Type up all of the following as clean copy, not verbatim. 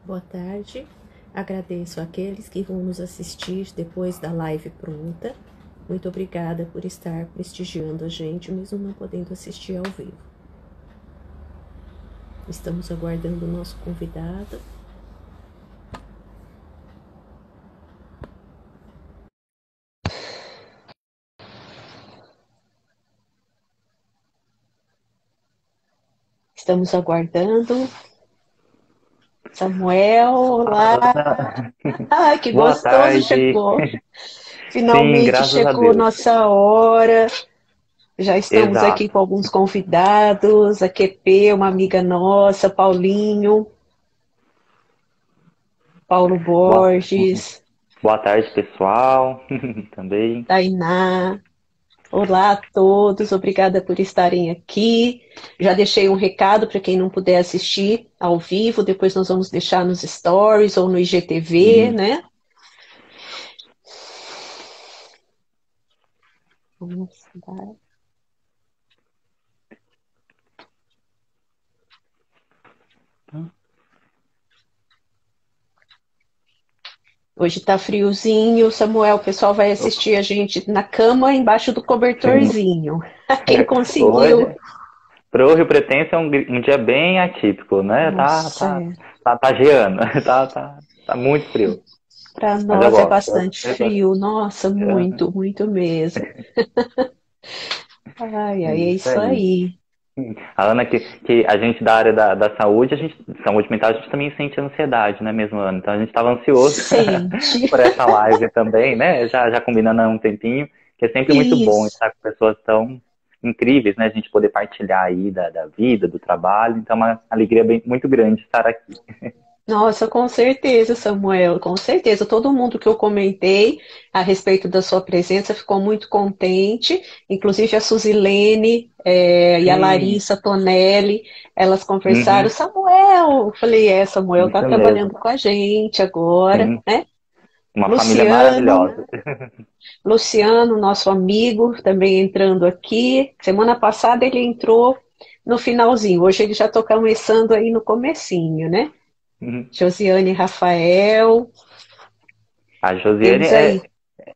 Boa tarde. Agradeço àqueles que vão nos assistir depois da live pronta. Muito obrigada por estar prestigiando a gente, mesmo não podendo assistir ao vivo. Estamos aguardando o nosso convidado. Estamos aguardando. Samuel, olá! Ai, que Boa gostoso, tarde. chegou! Sim, Finalmente graças a chegou Deus. nossa hora. Já estamos aqui Exato. com alguns convidados, a QP, uma amiga nossa, Paulinho, Paulo Boa, Borges, boa tarde, pessoal. Também. Tainá. Olá a todos, obrigada por estarem aqui. Já deixei um recado para quem não puder assistir ao vivo, depois nós vamos deixar nos stories ou no IGTV, Sim. né? Vamos dar. Hoje tá friozinho, Samuel, o pessoal vai assistir a gente na cama, embaixo do cobertorzinho. Quem conseguiu? Hoje, pro Rio Pretense é um dia bem atípico, né? Tá, Nossa, tá, tá geando. Tá muito frio. para Mas eu nós é gosto. bastante Eu gosto. frio. Nossa, Aham. muito, muito mesmo. Ai, ai, é Isso isso aí. aí. A Ana, que a gente da área da saúde, saúde mental, a gente também sente ansiedade, né, mesmo, Ana? Então a gente estava ansioso Sente. por essa live também, né? Já combinando há um tempinho, que é sempre muito bom Isso. estar com pessoas tão incríveis, né? A gente poder partilhar aí da vida, do trabalho. Então é uma alegria muito grande estar aqui. Nossa, com certeza, Samuel, com certeza. Todo mundo que eu comentei a respeito da sua presença ficou muito contente, inclusive a Suzilene, e a Sim, Larissa Tonelli, elas conversaram. uhum, Samuel, eu falei, Samuel está isso mesmo. trabalhando com a gente agora, Sim, né? uma família Luciano, maravilhosa. Luciano, nosso amigo, também entrando aqui. Semana passada ele entrou no finalzinho, hoje ele já está começando aí no comecinho, né? Uhum. Josiane Rafael, A Josiane temos aí.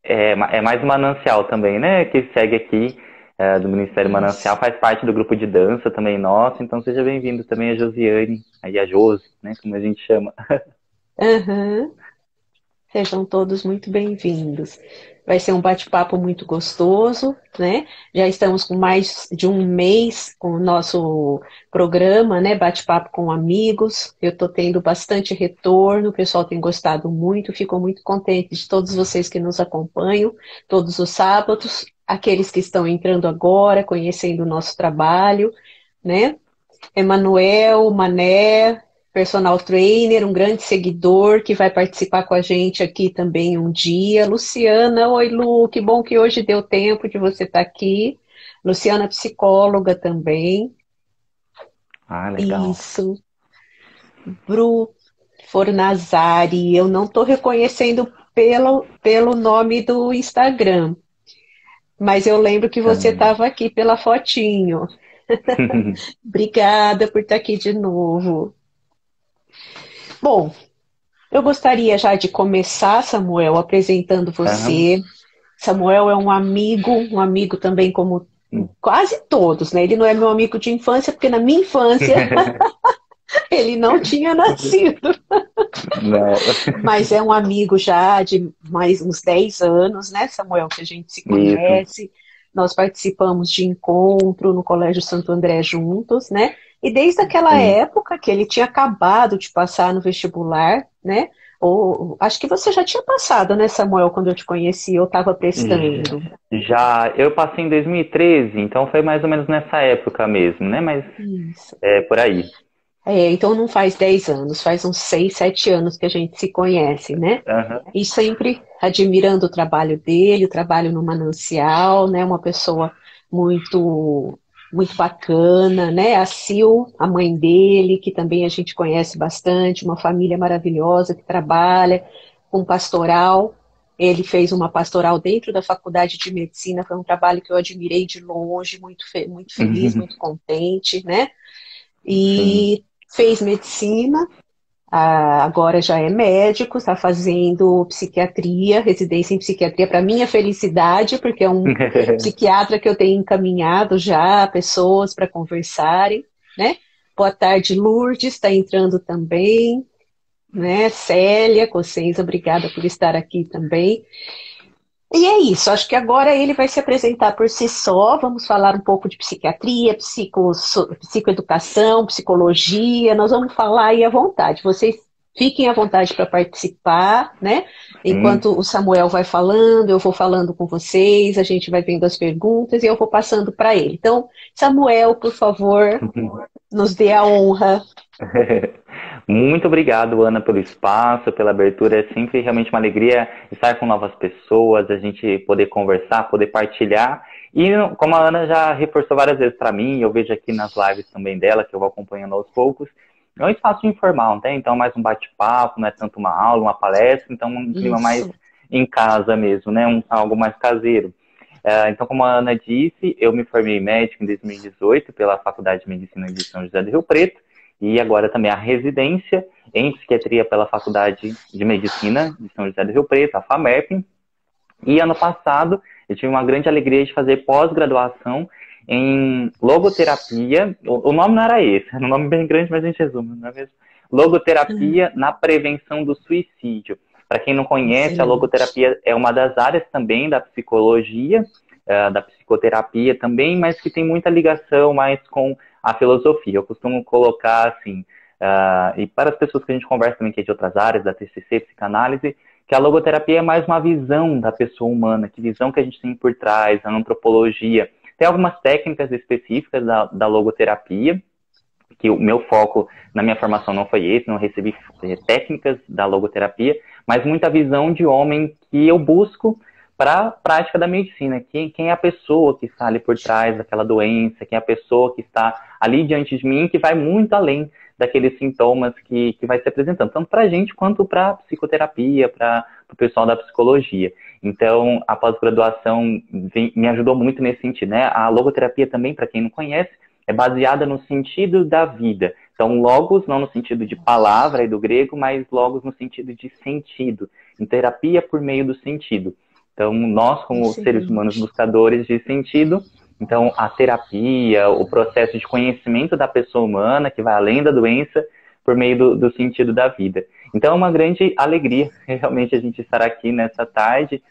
é mais um manancial também, né? Que segue aqui do Ministério Manancial, Isso. faz parte do grupo de dança também nosso, então seja bem-vindo também a Josiane, aí a Josi, né? Como a gente chama. Aham. Sejam todos muito bem-vindos. Vai ser um bate-papo muito gostoso, né? Já estamos com mais de um mês com o nosso programa, né? Bate-papo com amigos. Eu estou tendo bastante retorno, o pessoal tem gostado muito, fico muito contente de todos vocês que nos acompanham todos os sábados, aqueles que estão entrando agora, conhecendo o nosso trabalho, né? Emanuel, Mané, personal trainer, um grande seguidor que vai participar com a gente aqui também um dia. Luciana, oi Lu, que bom que hoje deu tempo de você estar aqui. Luciana, psicóloga também. Ah, legal. Isso. Bru Fornazari, eu não estou reconhecendo pelo nome do Instagram, mas eu lembro que você Também. estava aqui pela fotinho. Obrigada por estar aqui de novo. Bom, eu gostaria já de começar, Samuel, apresentando Aham. você. Samuel é um amigo também como quase todos, né? Ele não é meu amigo de infância, porque na minha infância ele não tinha nascido, Não. mas é um amigo já de mais uns 10 anos, né, Samuel, que a gente se Isso. conhece. Nós participamos de encontro no Colégio Santo André juntos, né? E desde aquela Sim. época que ele tinha acabado de passar no vestibular, né? Ou, acho que você já tinha passado, né, Samuel, quando eu te conheci, eu estava prestando. Já eu passei em 2013, então foi mais ou menos nessa época mesmo, né? Mas Isso. é por aí. Então não faz 10 anos, faz uns 6, 7 anos que a gente se conhece, né? Aham. E sempre admirando o trabalho dele, o trabalho no Manancial, né? Uma pessoa muito muito bacana, né? A Sil, a mãe dele, que também a gente conhece bastante, uma família maravilhosa que trabalha com pastoral. Ele fez uma pastoral dentro da faculdade de medicina, foi um trabalho que eu admirei de longe, muito feliz, muito contente, né? Sim. E fez medicina, agora já é médico, está fazendo psiquiatria, residência em psiquiatria, para minha felicidade, porque é um psiquiatra que eu tenho encaminhado já pessoas para conversarem, né? Boa tarde, Lourdes, está entrando também, né? Célia Cossenza, obrigada por estar aqui também. E é isso, acho que agora ele vai se apresentar por si só. Vamos falar um pouco de psiquiatria, psicoeducação, psicologia. Nós vamos falar aí à vontade. Vocês fiquem à vontade para participar, né? Sim. Enquanto o Samuel vai falando, eu vou falando com vocês, a gente vai vendo as perguntas e eu vou passando para ele. Então, Samuel, por favor, nos dê a honra. Muito obrigado, Ana, pelo espaço, pela abertura. É sempre realmente uma alegria estar com novas pessoas, a gente poder conversar, poder partilhar. E como a Ana já reforçou várias vezes para mim, eu vejo aqui nas lives também dela, que eu vou acompanhando aos poucos, é um espaço informal, né? Então, mais um bate-papo, não é tanto uma aula, uma palestra, então um clima mais Isso. em casa mesmo, né? Algo mais caseiro. Então, como a Ana disse, eu me formei médico em 2018 pela Faculdade de Medicina de São José do Rio Preto e agora também a residência em psiquiatria pela Faculdade de Medicina de São José do Rio Preto, a FAMERP. E ano passado eu tive uma grande alegria de fazer pós-graduação em logoterapia. O nome não era esse, era um nome bem grande, mas a gente resume, não é mesmo? Logoterapia na prevenção do suicídio. Para quem não conhece, a Excelente. logoterapia é uma das áreas também da psicologia, da psicoterapia também, mas que tem muita ligação mais com a filosofia. Eu costumo colocar assim, e para as pessoas que a gente conversa também que é de outras áreas, da TCC, psicanálise, que a logoterapia é mais uma visão da pessoa humana, que visão que a gente tem por trás, a antropologia. Tem algumas técnicas específicas da logoterapia, que o meu foco na minha formação não foi esse, não recebi técnicas da logoterapia, mas muita visão de homem que eu busco para a prática da medicina. Quem é a pessoa que está ali por trás daquela doença, quem é a pessoa que está ali diante de mim, que vai muito além daqueles sintomas que vai se apresentando, tanto para a gente quanto para a psicoterapia, para o pessoal da psicologia. Então, a pós-graduação me ajudou muito nesse sentido, né? A logoterapia também, para quem não conhece, é baseada no sentido da vida. Então, logos não no sentido de palavra e do grego, mas logos no sentido de sentido. Em terapia por meio do sentido. Então, nós, como seres humanos Excelente. buscadores de sentido, então a terapia, o processo de conhecimento da pessoa humana, que vai além da doença, por meio do sentido da vida. Então, é uma grande alegria, realmente, a gente estar aqui nessa tarde.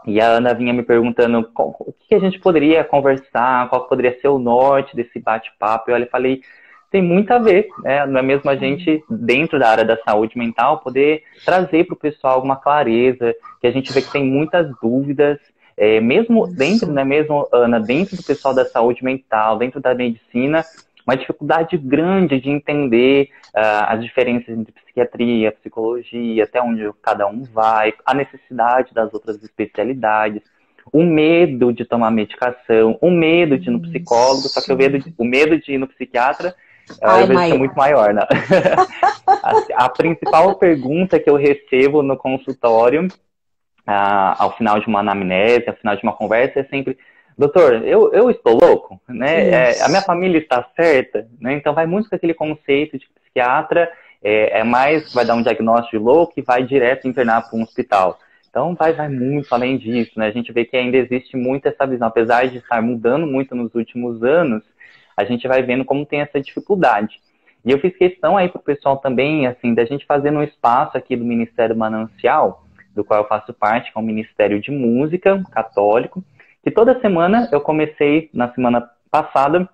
E a Ana vinha me perguntando o que a gente poderia conversar, qual poderia ser o norte desse bate-papo. Eu falei, tem muito a ver, né? Não é mesmo a gente, dentro da área da saúde mental, poder trazer para o pessoal alguma clareza, que a gente vê que tem muitas dúvidas, mesmo dentro, Isso. não é mesmo, Ana, dentro do pessoal da saúde mental, dentro da medicina, uma dificuldade grande de entender as diferenças entre psiquiatria, psicologia, até onde cada um vai, a necessidade das outras especialidades, o medo de tomar medicação, o medo de ir no psicólogo, só que Isso. o medo de ir no psiquiatra, Ai, eu vejo que é muito maior. maior, né? A principal pergunta que eu recebo no consultório, ao final de uma anamnese, ao final de uma conversa, é sempre: doutor, eu estou louco? Né? A minha Isso. família está certa? Né? Então vai muito com aquele conceito de que psiquiatra mais, vai dar um diagnóstico de louco e vai direto internar para um hospital. Então vai muito além disso, né? A gente vê que ainda existe muito essa visão, apesar de estar mudando muito nos últimos anos, a gente vai vendo como tem essa dificuldade. E eu fiz questão aí para o pessoal também, assim, da gente fazer um espaço aqui do Ministério Manancial, do qual eu faço parte, que é um Ministério de Música católico, que toda semana eu comecei, na semana passada,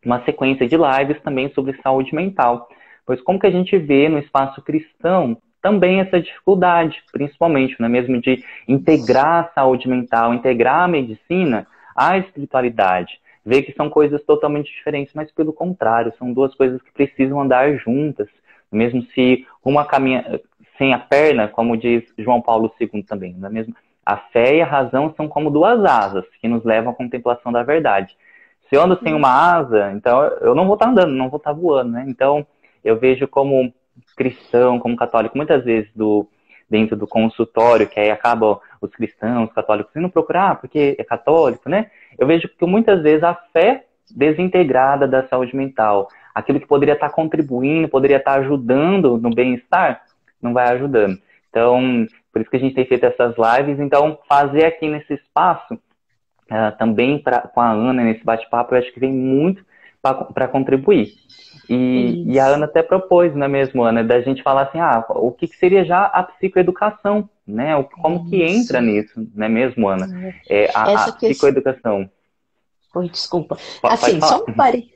uma sequência de lives também sobre saúde mental. Pois como que a gente vê no espaço cristão também essa dificuldade, principalmente, não é mesmo, de integrar a saúde mental, integrar a medicina à espiritualidade. Ver que são coisas totalmente diferentes, mas pelo contrário, são duas coisas que precisam andar juntas. Mesmo se uma caminha sem a perna, como diz João Paulo II também, não é mesmo? A fé e a razão são como duas asas que nos levam à contemplação da verdade. Se eu ando sem uma asa, então eu não vou estar andando, não vou estar voando, né? Então eu vejo como cristão, como católico, muitas vezes dentro do consultório, que aí acabam os cristãos, os católicos indo procurar porque é católico, né? Eu vejo que muitas vezes a fé desintegrada da saúde mental. Aquilo que poderia estar contribuindo, poderia estar ajudando no bem-estar, não vai ajudando. Então, por isso que a gente tem feito essas lives. Então, fazer aqui nesse espaço, também com a Ana, nesse bate-papo, eu acho que vem muito para contribuir. E a Ana até propôs, não é mesmo, Ana, da gente falar assim, o que seria já a psicoeducação, né? Como que entra nisso, não é mesmo, Ana? A psicoeducação. Oi, desculpa. Pode Assim, falar.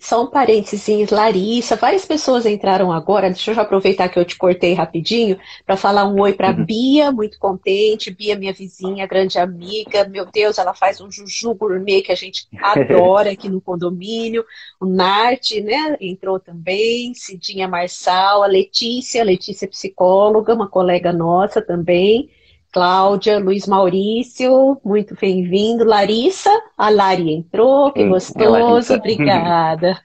só um parênteses, Larissa, várias pessoas entraram agora, deixa eu já aproveitar que eu te cortei rapidinho, para falar um oi para Bia, muito contente, Bia, minha vizinha, grande amiga, meu Deus, ela faz um juju gourmet que a gente adora aqui no condomínio, o Nart, né, entrou também, Cidinha Marçal, a Letícia psicóloga, uma colega nossa também, Cláudia, Luiz Maurício, muito bem-vindo. Larissa, a Lari entrou, que gostoso, obrigada.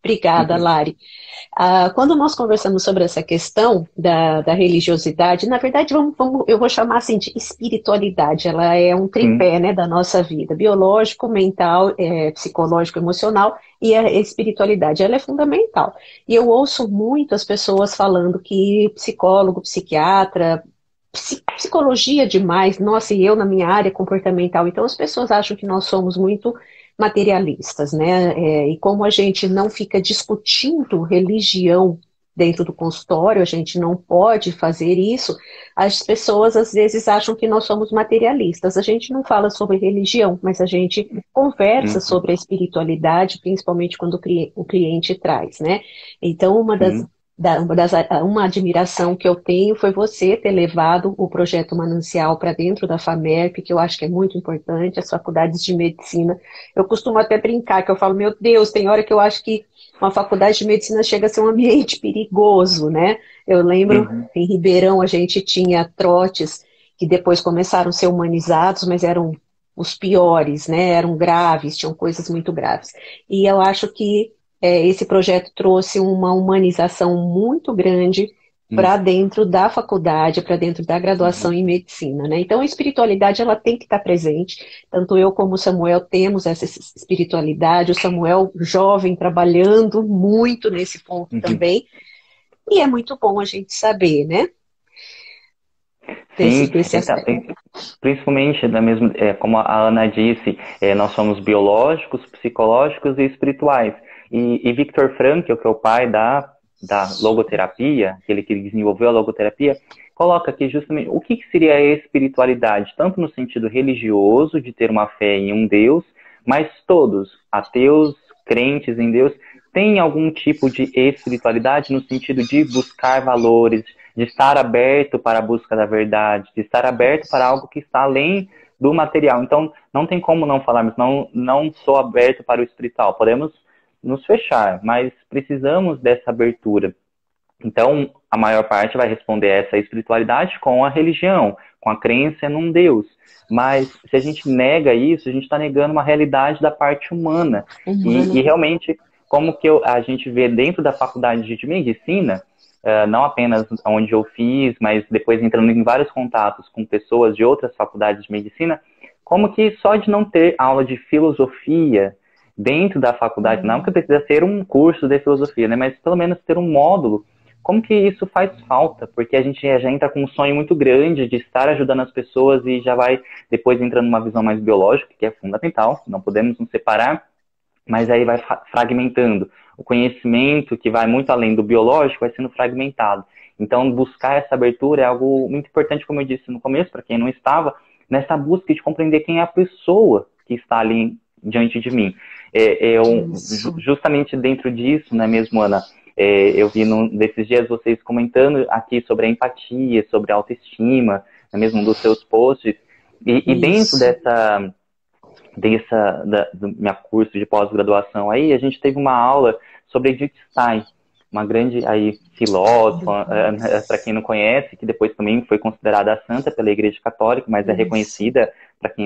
Obrigada, Lari. Quando nós conversamos sobre essa questão da religiosidade, na verdade, eu vou chamar assim de espiritualidade, ela é um tripé, né, da nossa vida, biológico, mental, psicológico, emocional, e a espiritualidade, ela é fundamental. E eu ouço muito as pessoas falando que psicólogo, psiquiatra, psicologia demais, nossa, e eu na minha área comportamental, então as pessoas acham que nós somos muito materialistas, né? E como a gente não fica discutindo religião dentro do consultório, a gente não pode fazer isso, as pessoas às vezes acham que nós somos materialistas. A gente não fala sobre religião, mas a gente conversa sobre a espiritualidade, principalmente quando o cliente traz, né? Então, uma admiração que eu tenho foi você ter levado o projeto Manancial para dentro da FAMERP, que eu acho que é muito importante, as faculdades de medicina. Eu costumo até brincar, que eu falo, meu Deus, tem hora que eu acho que uma faculdade de medicina chega a ser um ambiente perigoso, né? Eu lembro, em Ribeirão, a gente tinha trotes que depois começaram a ser humanizados, mas eram os piores, né? Eram graves, tinham coisas muito graves. E eu acho que esse projeto trouxe uma humanização muito grande para dentro da faculdade, para dentro da graduação em medicina, né? Então a espiritualidade ela tem que estar presente. Tanto eu como o Samuel temos essa espiritualidade. O Samuel jovem trabalhando muito nesse ponto também. E é muito bom a gente saber, né? Desse aspecto. Principalmente, como a Ana disse, nós somos biológicos, psicológicos e espirituais. E Viktor Frankl, que é o pai da logoterapia, aquele que desenvolveu a logoterapia, coloca aqui justamente o que seria a espiritualidade, tanto no sentido religioso, de ter uma fé em um Deus, mas todos, ateus, crentes em Deus, têm algum tipo de espiritualidade no sentido de buscar valores, de estar aberto para a busca da verdade, de estar aberto para algo que está além do material. Então, não tem como não falarmos, não sou aberto para o espiritual. Podemos nos fechar, mas precisamos dessa abertura. Então, a maior parte vai responder essa espiritualidade com a religião, com a crença num Deus. Mas se a gente nega isso, a gente está negando uma realidade da parte humana. E realmente, como que a gente vê dentro da faculdade de medicina, não apenas onde eu fiz, mas depois entrando em vários contatos com pessoas de outras faculdades de medicina, como que só de não ter aula de filosofia dentro da faculdade, não que precisa ser um curso de filosofia, né, mas pelo menos ter um módulo, como que isso faz falta? Porque a gente já entra com um sonho muito grande de estar ajudando as pessoas e já vai depois entrando numa visão mais biológica, que é fundamental, não podemos nos separar, mas aí vai fragmentando. O conhecimento, que vai muito além do biológico, vai sendo fragmentado. Então, buscar essa abertura é algo muito importante, como eu disse no começo, para quem não estava, nessa busca de compreender quem é a pessoa que está ali diante de mim. Justamente dentro disso, né, mesmo, Ana, eu vi desses dias vocês comentando aqui sobre a empatia, sobre a autoestima, né, mesmo dos seus posts, e dentro do meu curso de pós-graduação aí, a gente teve uma aula sobre Edith Stein, uma grande aí filósofa, para quem não conhece, que depois também foi considerada santa pela Igreja Católica, mas é reconhecida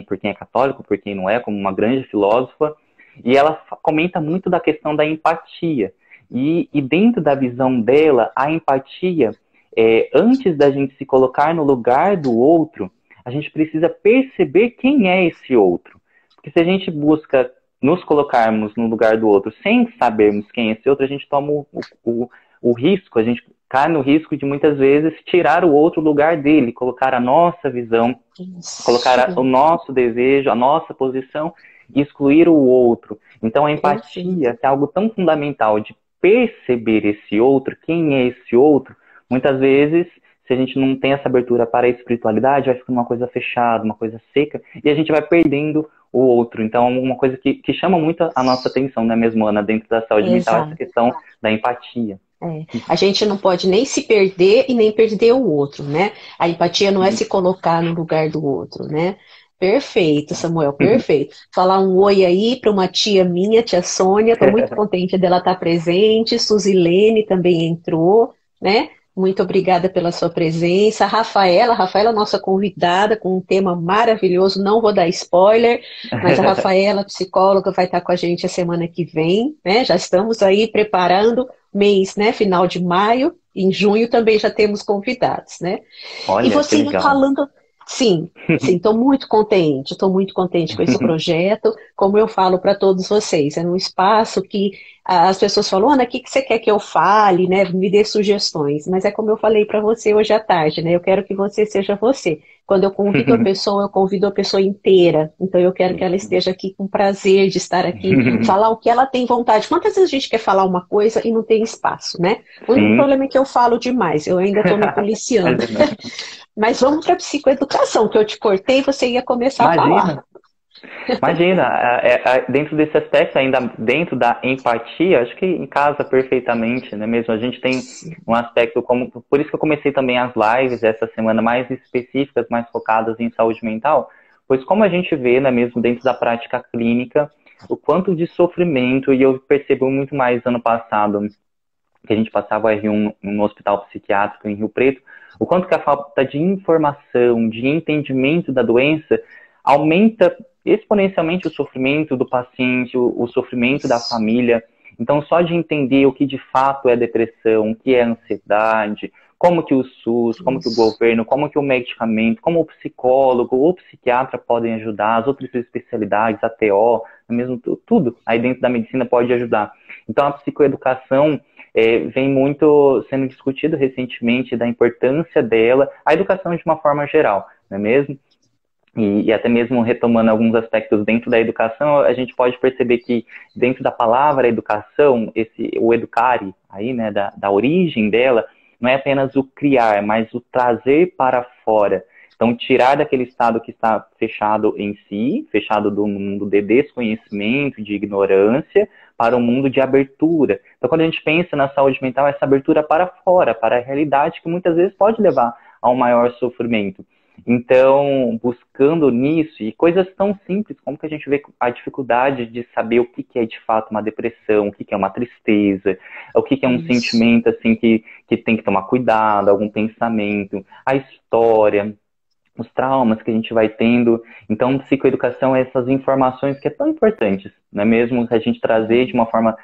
por quem é católico, por quem não é, como uma grande filósofa. E ela comenta muito da questão da empatia. E dentro da visão dela, a empatia, antes da gente se colocar no lugar do outro, a gente precisa perceber quem é esse outro. Porque se a gente busca nos colocarmos no lugar do outro sem sabermos quem é esse outro, a gente toma o risco, a gente cai no risco de muitas vezes tirar o outro lugar dele, colocar a nossa visão, colocar o nosso desejo, a nossa posição e excluir o outro. Então a empatia, que é algo tão fundamental de perceber esse outro, quem é esse outro, muitas vezes, se a gente não tem essa abertura para a espiritualidade, vai ficando uma coisa fechada, uma coisa seca, e a gente vai perdendo o outro. Então, uma coisa que chama muito a nossa atenção, né, mesmo, Ana, dentro da saúde mental, essa questão da empatia. A gente não pode nem se perder e nem perder o outro, né? A empatia não é se colocar no lugar do outro, né? Perfeito, Samuel, perfeito. Falar um oi aí para uma tia minha, tia Sônia, estou muito contente dela estar presente. Suzilene também entrou, né? Muito obrigada pela sua presença. Rafaela, nossa convidada, com um tema maravilhoso, não vou dar spoiler, mas a Rafaela, psicóloga, vai estar com a gente a semana que vem, né? Já estamos aí preparando mês, né? Final de maio, em junho também já temos convidados, né? Olha, e você ia falando... Sim, estou muito contente com esse projeto. Como eu falo para todos vocês, é um espaço que as pessoas falam, Ana, o que você quer que eu fale, né? Me dê sugestões. Mas é como eu falei para você hoje à tarde, né? Eu quero que você seja você. Quando eu convido a pessoa, eu convido a pessoa inteira. Então eu quero que ela esteja aqui com prazer de estar aqui, falar o que ela tem vontade. Quantas vezes a gente quer falar uma coisa e não tem espaço, né? O único problema é que eu falo demais, eu ainda estou me policiando. Mas vamos para a psicoeducação, que eu te cortei e você ia começar a falar. Imagina, dentro desse aspecto, ainda dentro da empatia, acho que encasa perfeitamente, né? Mesmo a gente tem um aspecto, por isso que eu comecei também as lives essa semana mais específicas, mais focadas em saúde mental, pois como a gente vê, né, mesmo dentro da prática clínica, o quanto de sofrimento, e eu percebo muito mais ano passado, que a gente passava R1 no hospital psiquiátrico em Rio Preto, o quanto que a falta de informação, de entendimento da doença, aumenta exponencialmente o sofrimento do paciente, o sofrimento da família. Então, só de entender o que de fato é depressão, o que é ansiedade, como que o SUS, como que o governo, como que o medicamento, como o psicólogo ou o psiquiatra podem ajudar, as outras especialidades, a TO, mesmo tudo aí dentro da medicina pode ajudar. Então, a psicoeducação vem muito sendo discutido recentemente da importância dela, a educação de uma forma geral, não é mesmo? E até mesmo retomando alguns aspectos dentro da educação, a gente pode perceber que dentro da palavra educação, o educare, aí, né, da origem dela, não é apenas o criar, mas o trazer para fora. Então, tirar daquele estado que está fechado em si, fechado do mundo de desconhecimento, de ignorância, para um mundo de abertura. Então, quando a gente pensa na saúde mental, essa abertura para fora, para a realidade, que muitas vezes pode levar a um maior sofrimento. Então, buscando nisso, e coisas tão simples, como que a gente vê a dificuldade de saber o que é de fato uma depressão, o que é uma tristeza, o que é um sentimento assim que tem que tomar cuidado, algum pensamento, a história, os traumas que a gente vai tendo. Então, psicoeducação é essas informações que é tão importantes, não é mesmo? A gente trazer de uma forma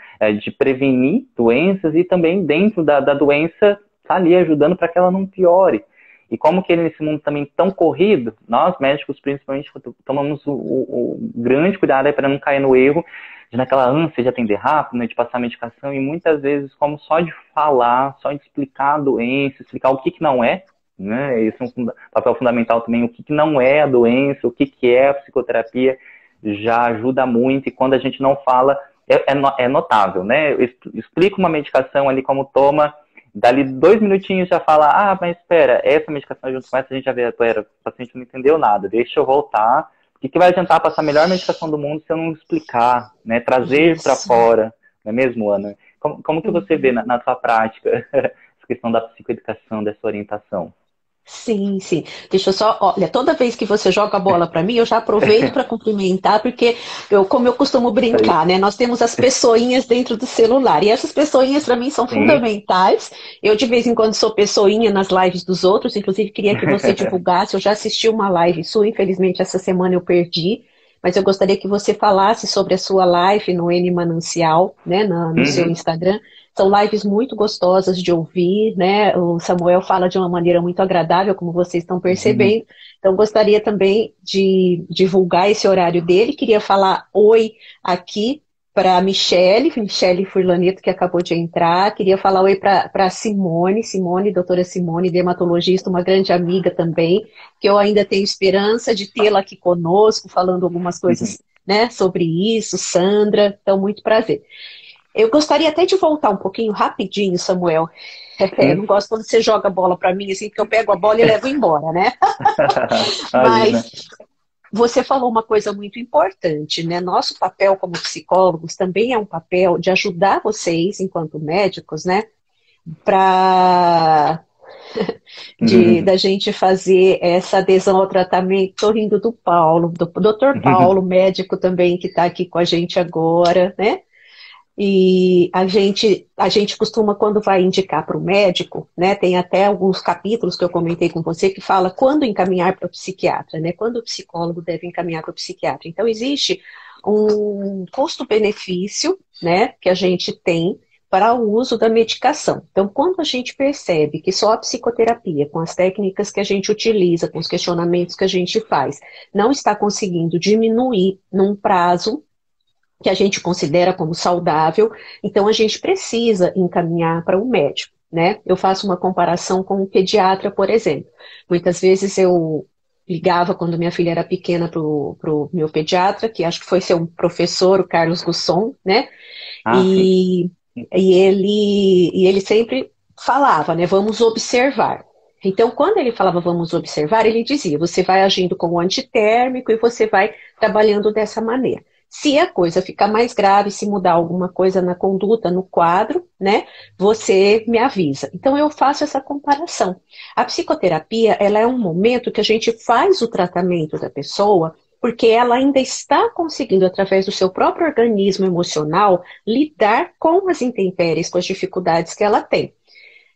de prevenir doenças e também dentro da doença tá ali ajudando para que ela não piore. E como que nesse mundo também tão corrido, nós médicos principalmente tomamos o grande cuidado para não cair no erro de naquela ânsia de atender rápido, né, de passar medicação, e muitas vezes como só de falar, só de explicar a doença, explicar o que não é, né, esse é um papel fundamental também, o que não é a doença, o que é a psicoterapia, já ajuda muito, e quando a gente não fala, é notável, né, explica uma medicação ali como toma, dali 2 minutinhos já fala, mas espera, essa medicação junto com essa a gente já vê, o paciente não entendeu nada, deixa eu voltar. O que vai adiantar passar a melhor medicação do mundo se eu não explicar, né? Trazer para fora, não é mesmo, Ana? Como que você vê na sua prática essa questão da psicoeducação, dessa orientação? Sim, sim. Deixa eu só, olha, toda vez que você joga a bola para mim, eu já aproveito para cumprimentar, porque como eu costumo brincar, né? Nós temos as pessoinhas dentro do celular, e essas pessoinhas para mim são fundamentais. Eu de vez em quando sou pessoinha nas lives dos outros, inclusive queria que você divulgasse, eu já assisti uma live sua, infelizmente essa semana eu perdi, mas eu gostaria que você falasse sobre a sua live no N Manancial, né, no seu Instagram, São lives muito gostosas de ouvir, né? O Samuel fala de uma maneira muito agradável, como vocês estão Uhum. percebendo. Então, gostaria também de divulgar esse horário dele. Queria falar oi aqui para a Michele Furlaneto, que acabou de entrar. Queria falar oi para Simone, doutora Simone, dermatologista, uma grande amiga também, que eu ainda tenho esperança de tê-la aqui conosco, falando algumas Uhum. coisas, né, sobre isso. Sandra, então, muito prazer. Eu gostaria até de voltar um pouquinho rapidinho, Samuel. Eu Sim. não gosto quando você joga a bola para mim, assim, porque eu pego a bola e levo embora, né? Imagina. Mas você falou uma coisa muito importante, né? Nosso papel como psicólogos também é um papel de ajudar vocês, enquanto médicos, né? Para Uhum. da gente fazer essa adesão ao tratamento. Estou rindo do Paulo, do Dr. Paulo, médico também que está aqui com a gente agora, né? E a gente costuma, quando vai indicar para o médico, né, tem até alguns capítulos que eu comentei com você que fala quando encaminhar para o psiquiatra, né, quando o psicólogo deve encaminhar para o psiquiatra. Então, existe um custo-benefício, né, que a gente tem para o uso da medicação. Então, quando a gente percebe que só a psicoterapia, com as técnicas que a gente utiliza, com os questionamentos que a gente faz, não está conseguindo diminuir num prazo que a gente considera como saudável, então a gente precisa encaminhar para um médico, né? Eu faço uma comparação com um pediatra, por exemplo. Muitas vezes eu ligava quando minha filha era pequena para o meu pediatra, que acho que foi ser um professor, o Carlos Gusson, né? Ah, sim. E, e ele sempre falava, né? Vamos observar. Então, quando ele falava vamos observar, ele dizia: você vai agindo como antitérmico e você vai trabalhando dessa maneira. Se a coisa ficar mais grave, se mudar alguma coisa na conduta, no quadro, né, você me avisa. Então eu faço essa comparação. A psicoterapia, ela é um momento que a gente faz o tratamento da pessoa porque ela ainda está conseguindo, através do seu próprio organismo emocional, lidar com as intempéries, com as dificuldades que ela tem.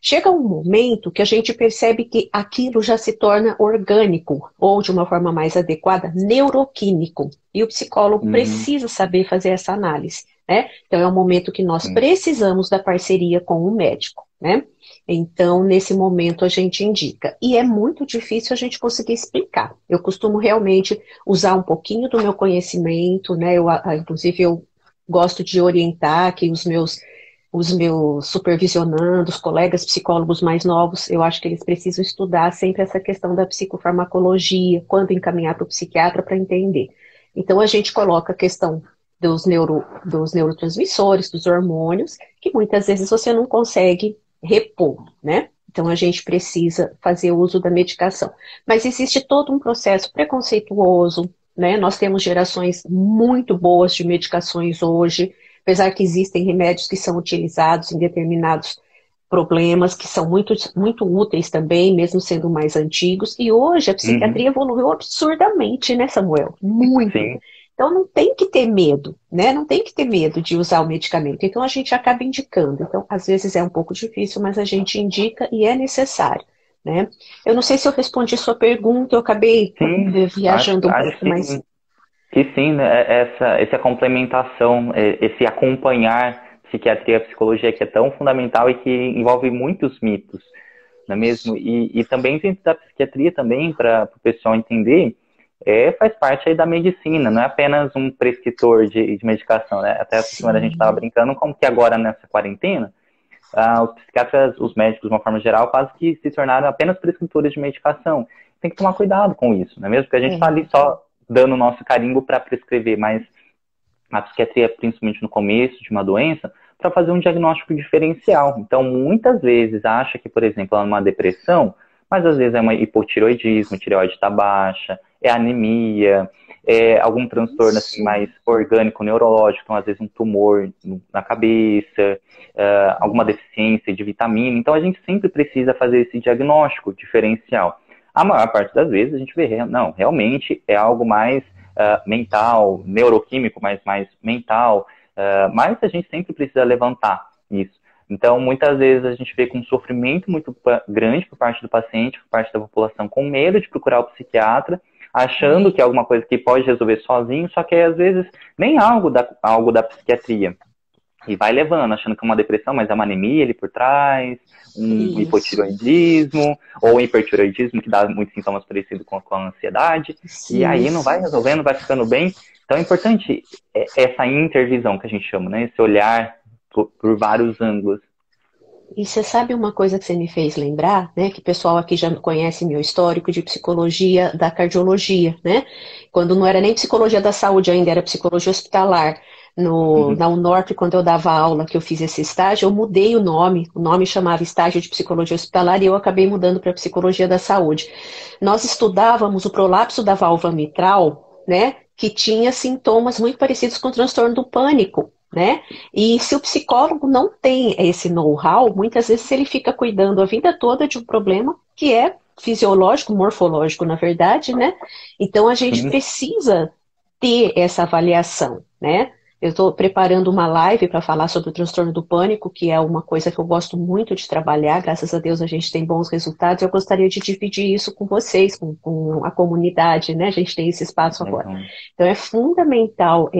Chega um momento que a gente percebe que aquilo já se torna orgânico, ou de uma forma mais adequada, neuroquímico. E o psicólogo Uhum. precisa saber fazer essa análise, né? Então é um momento que nós Sim. precisamos da parceria com o médico, né? Então, nesse momento, a gente indica. E é muito difícil a gente conseguir explicar. Eu costumo realmente usar um pouquinho do meu conhecimento, né? Inclusive, eu gosto de orientar que os meus supervisionandos, colegas psicólogos mais novos, eu acho que eles precisam estudar sempre essa questão da psicofarmacologia, quando encaminhar para o psiquiatra para entender. Então, a gente coloca a questão dos neurotransmissores, dos hormônios, que muitas vezes você não consegue repor, né? Então, a gente precisa fazer uso da medicação. Mas existe todo um processo preconceituoso, né? Nós temos gerações muito boas de medicações hoje, apesar que existem remédios que são utilizados em determinados problemas, que são muito, muito úteis também, mesmo sendo mais antigos. E hoje a Uhum. psiquiatria evoluiu absurdamente, né, Samuel? Muito. Sim. Então não tem que ter medo, né? Não tem que ter medo de usar o medicamento. Então a gente acaba indicando. Então, às vezes é um pouco difícil, mas a gente indica e é necessário, né? Eu não sei se eu respondi sua pergunta, eu acabei Sim. viajando um Acho pouco, mas que sim, né? Essa complementação, esse acompanhar psiquiatria e psicologia que é tão fundamental e que envolve muitos mitos, não é mesmo? E também dentro da psiquiatria também, para o pessoal entender, faz parte aí da medicina, não é apenas um prescritor de medicação, né? Até essa semana a gente estava sim. brincando como que agora nessa quarentena, os psiquiatras, os médicos de uma forma geral, quase que se tornaram apenas prescritores de medicação. Tem que tomar cuidado com isso, não é mesmo? Porque a gente está ali É. só dando o nosso carimbo para prescrever, mas a psiquiatria, principalmente no começo de uma doença, para fazer um diagnóstico diferencial. Então, muitas vezes acha que, por exemplo, é uma depressão, mas às vezes é um hipotiroidismo, tireoide está baixa, é anemia, é algum transtorno assim, Isso. mais orgânico, neurológico, então às vezes um tumor na cabeça, alguma deficiência de vitamina. Então, a gente sempre precisa fazer esse diagnóstico diferencial. A maior parte das vezes a gente vê, não, realmente é algo mais mental, neuroquímico, mas mais mental, mas a gente sempre precisa levantar isso. Então, muitas vezes a gente vê com um sofrimento muito grande por parte do paciente, por parte da população, com medo de procurar o psiquiatra, achando que é alguma coisa que pode resolver sozinho, só que às vezes nem algo da psiquiatria. E vai levando, achando que é uma depressão, mas é uma anemia ali por trás, um Isso, hipotireoidismo, ou um hipertireoidismo que dá muitos sintomas parecidos com a ansiedade, e aí não isso. vai resolvendo, vai ficando bem. Então é importante essa intervisão que a gente chama, né? Esse olhar por vários ângulos. E você sabe uma coisa que você me fez lembrar, né? Que o pessoal aqui já conhece meu histórico de psicologia da cardiologia, né? Quando não era nem psicologia da saúde ainda, era psicologia hospitalar. Uhum. Na Unorp, quando eu dava aula, que eu fiz esse estágio, eu mudei o nome chamava estágio de psicologia hospitalar e eu acabei mudando para psicologia da saúde. Nós estudávamos o prolapso da válvula mitral, né? Que tinha sintomas muito parecidos com o transtorno do pânico, né? E se o psicólogo não tem esse know-how, muitas vezes ele fica cuidando a vida toda de um problema que é fisiológico, morfológico, na verdade, né? Então a gente Sim, precisa ter essa avaliação, né? Eu estou preparando uma live para falar sobre o transtorno do pânico, que é uma coisa que eu gosto muito de trabalhar. Graças a Deus a gente tem bons resultados. Eu gostaria de dividir isso com vocês, com a comunidade, né? A gente tem esse espaço agora. legal. Então é fundamental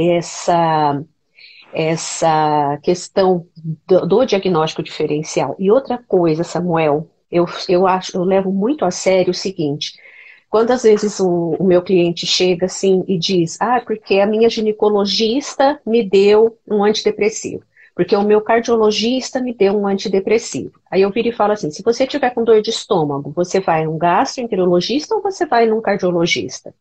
essa questão do diagnóstico diferencial. E outra coisa, Samuel, eu levo muito a sério o seguinte: quantas vezes o meu cliente chega assim e diz, porque a minha ginecologista me deu um antidepressivo, porque o meu cardiologista me deu um antidepressivo. Aí eu viro e falo assim: se você tiver com dor de estômago, você vai num gastroenterologista ou você vai num cardiologista?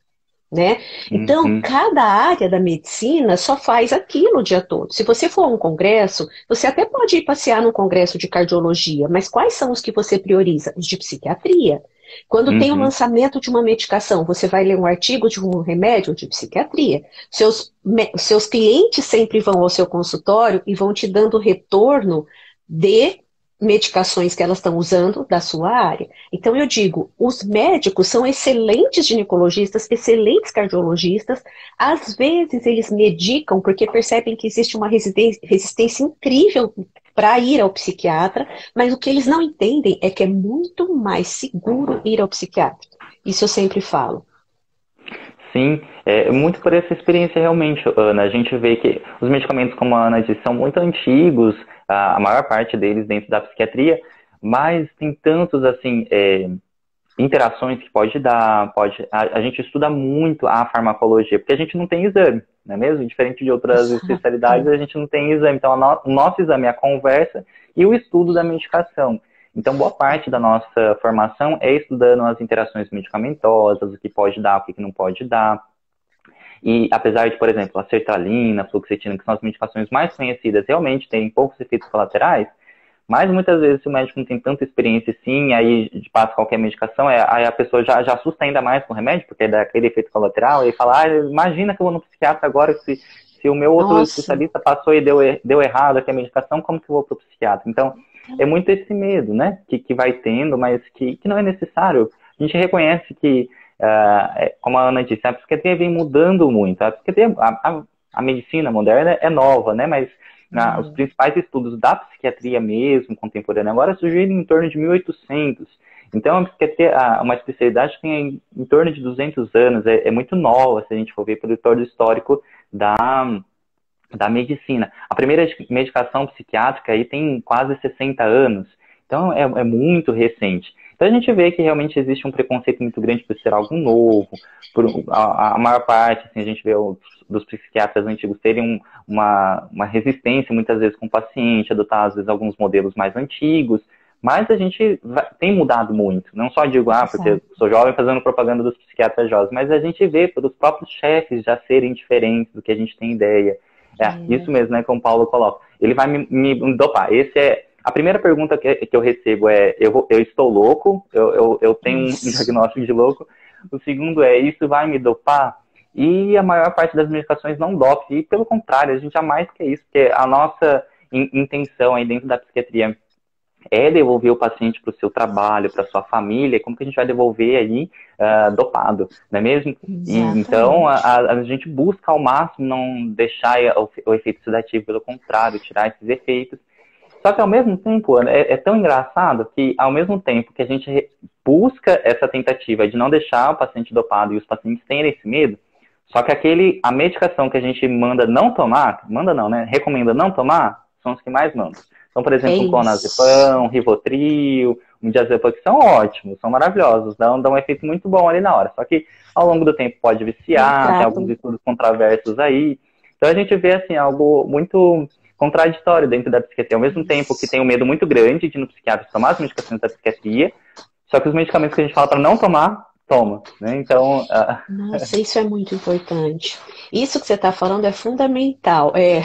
Né? Então, Uhum. cada área da medicina só faz aquilo o dia todo. Se você for a um congresso, você até pode ir passear num congresso de cardiologia, mas quais são os que você prioriza? Os de psiquiatria. Quando tem o Uhum. lançamento de uma medicação, você vai ler um artigo de um remédio de psiquiatria. Seus clientes sempre vão ao seu consultório e vão te dando retorno de medicações que elas estão usando da sua área. Então eu digo, os médicos são excelentes ginecologistas, excelentes cardiologistas, às vezes eles medicam porque percebem que existe uma resistência incrível para ir ao psiquiatra, mas o que eles não entendem é que é muito mais seguro ir ao psiquiatra. Isso eu sempre falo. Sim, é muito por essa experiência realmente, Ana. A gente vê que os medicamentos, como a Ana disse, são muito antigos, a maior parte deles dentro da psiquiatria, mas tem tantos, assim, interações que pode dar, a gente estuda muito a farmacologia, porque a gente não tem exame, não é mesmo? Diferente de outras especialidades, Exato. a gente não tem exame. Então, o nosso exame é a conversa e o estudo da medicação. Então, boa parte da nossa formação é estudando as interações medicamentosas, o que pode dar, o que não pode dar. E apesar de, por exemplo, a sertralina, a fluoxetina, que são as medicações mais conhecidas, realmente têm poucos efeitos colaterais, mas muitas vezes, se o médico não tem tanta experiência assim, aí passa qualquer medicação, aí a pessoa já assusta ainda mais com o remédio, porque dá aquele efeito colateral, e fala, imagina que eu vou no psiquiatra agora, se o meu outro Nossa. especialista passou e deu errado aqui a medicação, como que eu vou pro psiquiatra? Então, é muito esse medo, né, que vai tendo, mas que não é necessário. A gente reconhece que, como a Ana disse, a psiquiatria vem mudando muito. A psiquiatria, a medicina moderna é nova, né, mas os principais estudos da psiquiatria mesmo, contemporânea, agora surgiram em torno de 1800. Então, a psiquiatria, uma especialidade que tem em torno de 200 anos, é muito nova, se a gente for ver pelo histórico histórico da medicina. A primeira medicação psiquiátrica aí tem quase 60 anos, então é muito recente. Então a gente vê que realmente existe um preconceito muito grande por ser algo novo, a maior parte, assim, a gente vê dos psiquiatras antigos terem uma resistência muitas vezes com o paciente, adotar às vezes alguns modelos mais antigos, mas a gente tem mudado muito. Não só digo, porque eu Exato. sou jovem fazendo propaganda dos psiquiatras jovens, mas a gente vê pelos próprios chefes já serem diferentes do que a gente tem ideia. Isso mesmo, né, como o Paulo coloca. Ele vai me dopar. A primeira pergunta que eu recebo é, eu estou louco? Eu tenho um Isso. diagnóstico de louco? O segundo é, isso vai me dopar? E a maior parte das medicações não dopa. E pelo contrário, a gente jamais quer isso, porque a nossa intenção aí dentro da psiquiatria é devolver o paciente para o seu trabalho, para sua família, como que a gente vai devolver aí dopado, não é mesmo? Então, Exatamente. a gente busca ao máximo não deixar o efeito sedativo, pelo contrário, tirar esses efeitos. Só que ao mesmo tempo, é tão engraçado que ao mesmo tempo que a gente busca essa tentativa de não deixar o paciente dopado e os pacientes terem esse medo, só que a medicação que a gente manda não tomar, manda não, né? Recomenda não tomar, são os que mais mandam. Então, por É exemplo, um isso. clonazepam, um Rivotril, um diazepam, que são ótimos, são maravilhosos, dão um efeito muito bom ali na hora. Só que ao longo do tempo pode Não viciar, tem alguns tratam. estudos controversos aí. Então a gente vê assim, algo muito contraditório dentro da psiquiatria. Ao mesmo tempo que Isso. tem um medo muito grande de ir no psiquiatra tomar as medicações da psiquiatria, só que os medicamentos que a gente fala para não tomar, toma. Né? Então, Nossa, isso é muito importante. Isso que você está falando é fundamental. É,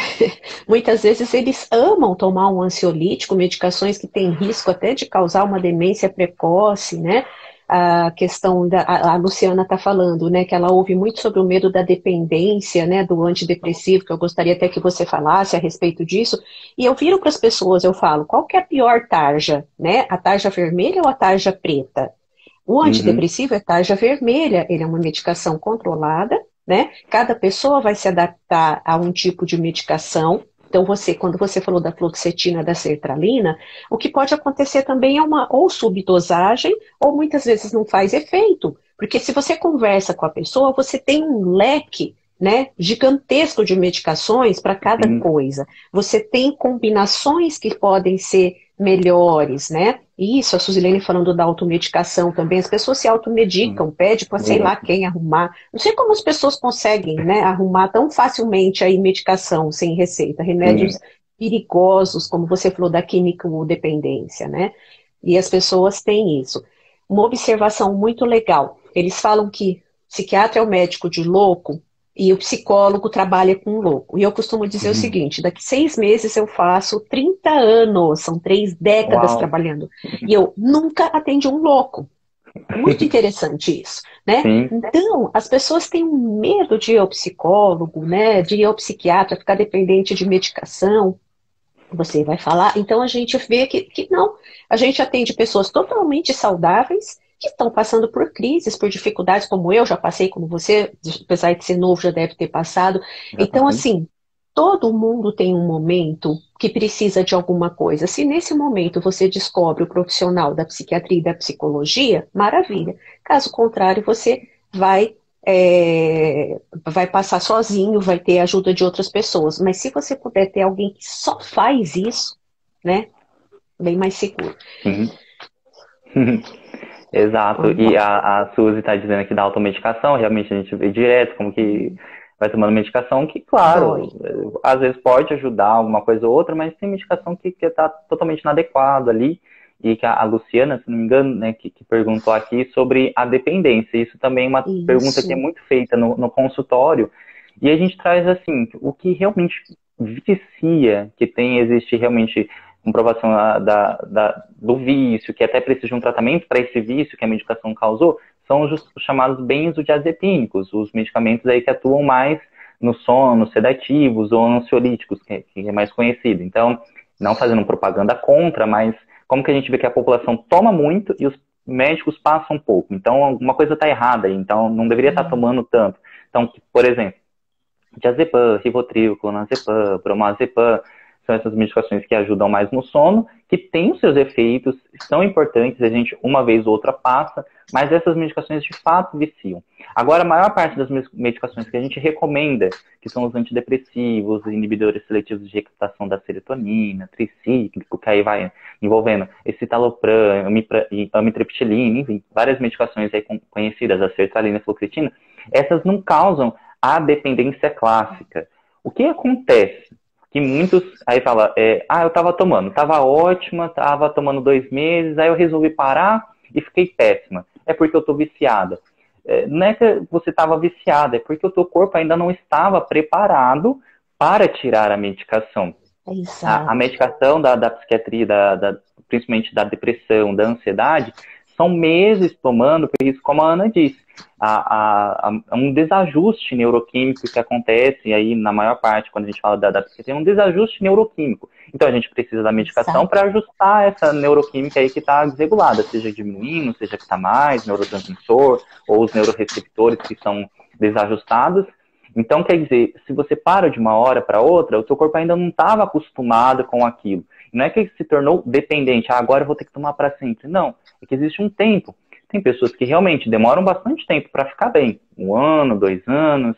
muitas vezes eles amam tomar um ansiolítico, medicações que têm risco até de causar uma demência precoce, né? A questão da a Luciana está falando, né? Que ela ouve muito sobre o medo da dependência, né? Do antidepressivo, que eu gostaria até que você falasse a respeito disso. E eu viro para as pessoas, eu falo, qual que é a pior tarja, né? A tarja vermelha ou a tarja preta? O uhum, antidepressivo é tarja vermelha, ele é uma medicação controlada, né? Cada pessoa vai se adaptar a um tipo de medicação. Então, quando você falou da fluoxetina, da sertralina, o que pode acontecer também é uma ou subdosagem, ou muitas vezes não faz efeito. Porque se você conversa com a pessoa, você tem um leque, né, gigantesco de medicações para cada sim, coisa. Você tem combinações que podem ser melhores, né? Isso, a Suzilene falando da automedicação também, as pessoas se sim, automedicam, pede para sei lá muito. quem arrumar. Não sei como as pessoas conseguem, né, arrumar tão facilmente aí medicação sem receita, Sim, remédios perigosos, como você falou da químico-dependência, né? E as pessoas têm isso. Uma observação muito legal, eles falam que psiquiatra é o médico de louco e o psicólogo trabalha com louco. E eu costumo dizer o uhum. seguinte: daqui 6 meses eu faço 30 anos, são 3 décadas Uau, trabalhando, e eu nunca atendi um louco. Muito interessante isso, né? sim, Então, as pessoas têm um medo de ir ao psicólogo, né? De ir ao psiquiatra, ficar dependente de medicação. Você vai falar. Então, a gente vê que não. A gente atende pessoas totalmente saudáveis que estão passando por crises, por dificuldades, como eu já passei, como você, apesar de ser novo, já deve ter passado. Então, exatamente. assim, todo mundo tem um momento que precisa de alguma coisa. Se nesse momento você descobre o profissional da psiquiatria e da psicologia, maravilha. Caso contrário, você vai vai passar sozinho, vai ter ajuda de outras pessoas. Mas se você puder ter alguém que só faz isso, né? Bem mais seguro. Sim. Exato. Vamos E lá. a Suzy está dizendo aqui da automedicação, realmente a gente vê direto como que vai tomando medicação, que, Dói. claro, às vezes pode ajudar alguma coisa ou outra, mas tem medicação que está totalmente inadequada ali. E que a Luciana, se não me engano, né, que perguntou aqui sobre a dependência. Isso também é uma pergunta que é Isso, muito feita no consultório. E a gente traz assim, o que realmente vicia, que existe realmente comprovação do vício, que até precisa de um tratamento para esse vício que a medicação causou, são os chamados benzodiazepínicos, os medicamentos aí que atuam mais no sono, sedativos ou ansiolíticos, que é mais conhecido. Então, não fazendo propaganda contra, mas como que a gente vê que a população toma muito e os médicos passam pouco. Então, alguma coisa está errada aí, então não deveria estar tomando tanto. Então, por exemplo, diazepam, Rivotril, clonazepam, bromazepam, são essas medicações que ajudam mais no sono, que têm os seus efeitos, são importantes, a gente uma vez ou outra passa, mas essas medicações de fato viciam. Agora, a maior parte das medicações que a gente recomenda, que são os antidepressivos, inibidores seletivos de recaptação da serotonina, tricíclico, que aí vai envolvendo escitalopram, amitriptilina, enfim, várias medicações aí conhecidas, a sertralina e a fluoxetina, essas não causam a dependência clássica. O que acontece? Que muitos aí falam, eu estava tomando, estava ótima, estava tomando 2 meses, aí eu resolvi parar e fiquei péssima. É porque eu estou viciada. Não é que você estava viciada, é porque o teu corpo ainda não estava preparado para tirar a medicação. A exato. medicação da psiquiatria, principalmente da depressão, da ansiedade, são meses tomando, por isso, como a Ana disse, um desajuste neuroquímico que acontece aí na maior parte, quando a gente fala da psiquiatria, um desajuste neuroquímico. Então a gente precisa da medicação Exato. para ajustar essa neuroquímica aí que está desregulada, seja diminuindo, seja que está mais, neurotransmissor, ou os neuroreceptores que são desajustados. Então, quer dizer, se você para de uma hora para outra, o seu corpo ainda não estava acostumado com aquilo. Não é que se tornou dependente, agora eu vou ter que tomar para sempre. Não, é que existe um tempo. Tem pessoas que realmente demoram bastante tempo para ficar bem. 1 ano, 2 anos,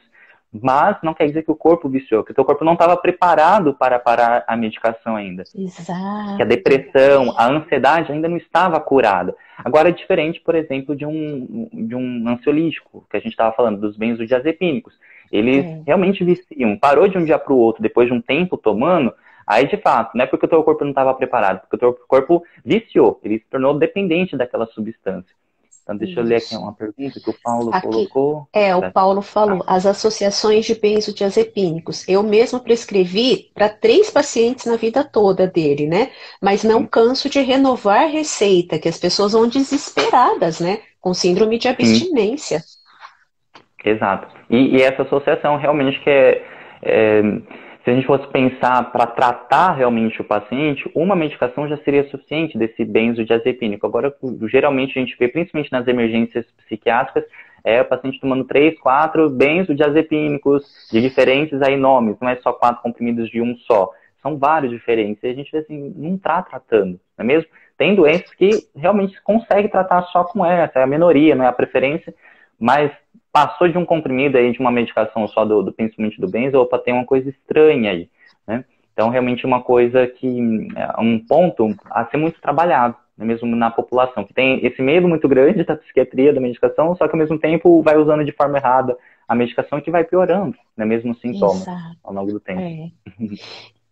mas não quer dizer que o corpo viciou, que o teu corpo não estava preparado para parar a medicação ainda. Que a Exato. depressão, a ansiedade ainda não estava curada. Agora é diferente, por exemplo, de um ansiolítico, que a gente estava falando, dos benzodiazepínicos. Eles É. realmente viciam. Parou de um dia para o outro, depois de um tempo tomando, aí de fato, não é porque o teu corpo não estava preparado, porque o teu corpo viciou, ele se tornou dependente daquela substância. Então deixa eu ler aqui Isso. uma pergunta que o Paulo Aqui, colocou. o Paulo falou, as associações de benzodiazepínicos. Eu mesma prescrevi para 3 pacientes na vida toda dele, né? Mas não canso de renovar receita, que as pessoas vão desesperadas, né? Com síndrome de Sim, abstinência. exato. E essa associação realmente se a gente fosse pensar para tratar realmente o paciente, uma medicação já seria suficiente desse benzodiazepínico. Agora, geralmente a gente vê, principalmente nas emergências psiquiátricas, o paciente tomando 3, 4 benzodiazepínicos de diferentes aí nomes, não é só 4 comprimidos de um só. São vários diferentes. E a gente vê assim, não está tratando, não é mesmo? Tem doenças que realmente consegue tratar só com essa, é a minoria, não é a preferência, mas passou de um comprimido aí, de uma medicação só principalmente do benzo, opa, tem uma coisa estranha aí, né? Então, realmente uma coisa que é um ponto a ser muito trabalhado, né, mesmo na população, que tem esse medo muito grande da psiquiatria, da medicação, só que ao mesmo tempo vai usando de forma errada a medicação que vai piorando, né, mesmo os sintomas Exato. ao longo do tempo. É.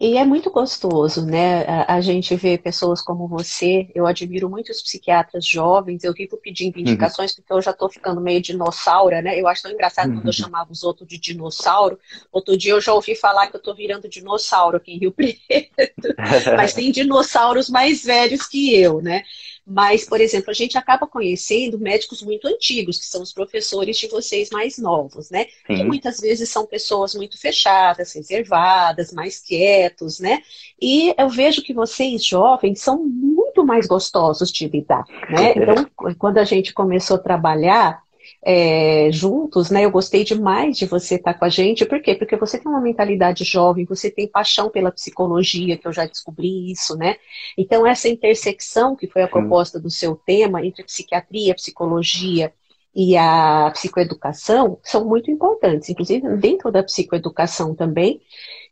E é muito gostoso, né? A gente vê pessoas como você. Eu admiro muito os psiquiatras jovens. Eu vivo pedindo indicações porque eu já estou ficando meio dinossauro, né? Eu acho tão engraçado quando eu chamava os outros de dinossauro. Outro dia eu já ouvi falar que eu estou virando dinossauro aqui em Rio Preto. Mas tem dinossauros mais velhos que eu, né? Mas, por exemplo, a gente acaba conhecendo médicos muito antigos, que são os professores de vocês mais novos, né? Que Sim, muitas vezes são pessoas muito fechadas, reservadas, mais quietos, né? E eu vejo que vocês, jovens, são muito mais gostosos de lidar, né? Então, quando a gente começou a trabalhar juntos, né? Eu gostei demais de você estar com a gente. Por quê? Porque você tem uma mentalidade jovem, você tem paixão pela psicologia, que eu já descobri isso, né? Então, essa intersecção que foi a sim, proposta do seu tema entre a psiquiatria, a psicologia e a psicoeducação são muito importantes, inclusive dentro da psicoeducação também,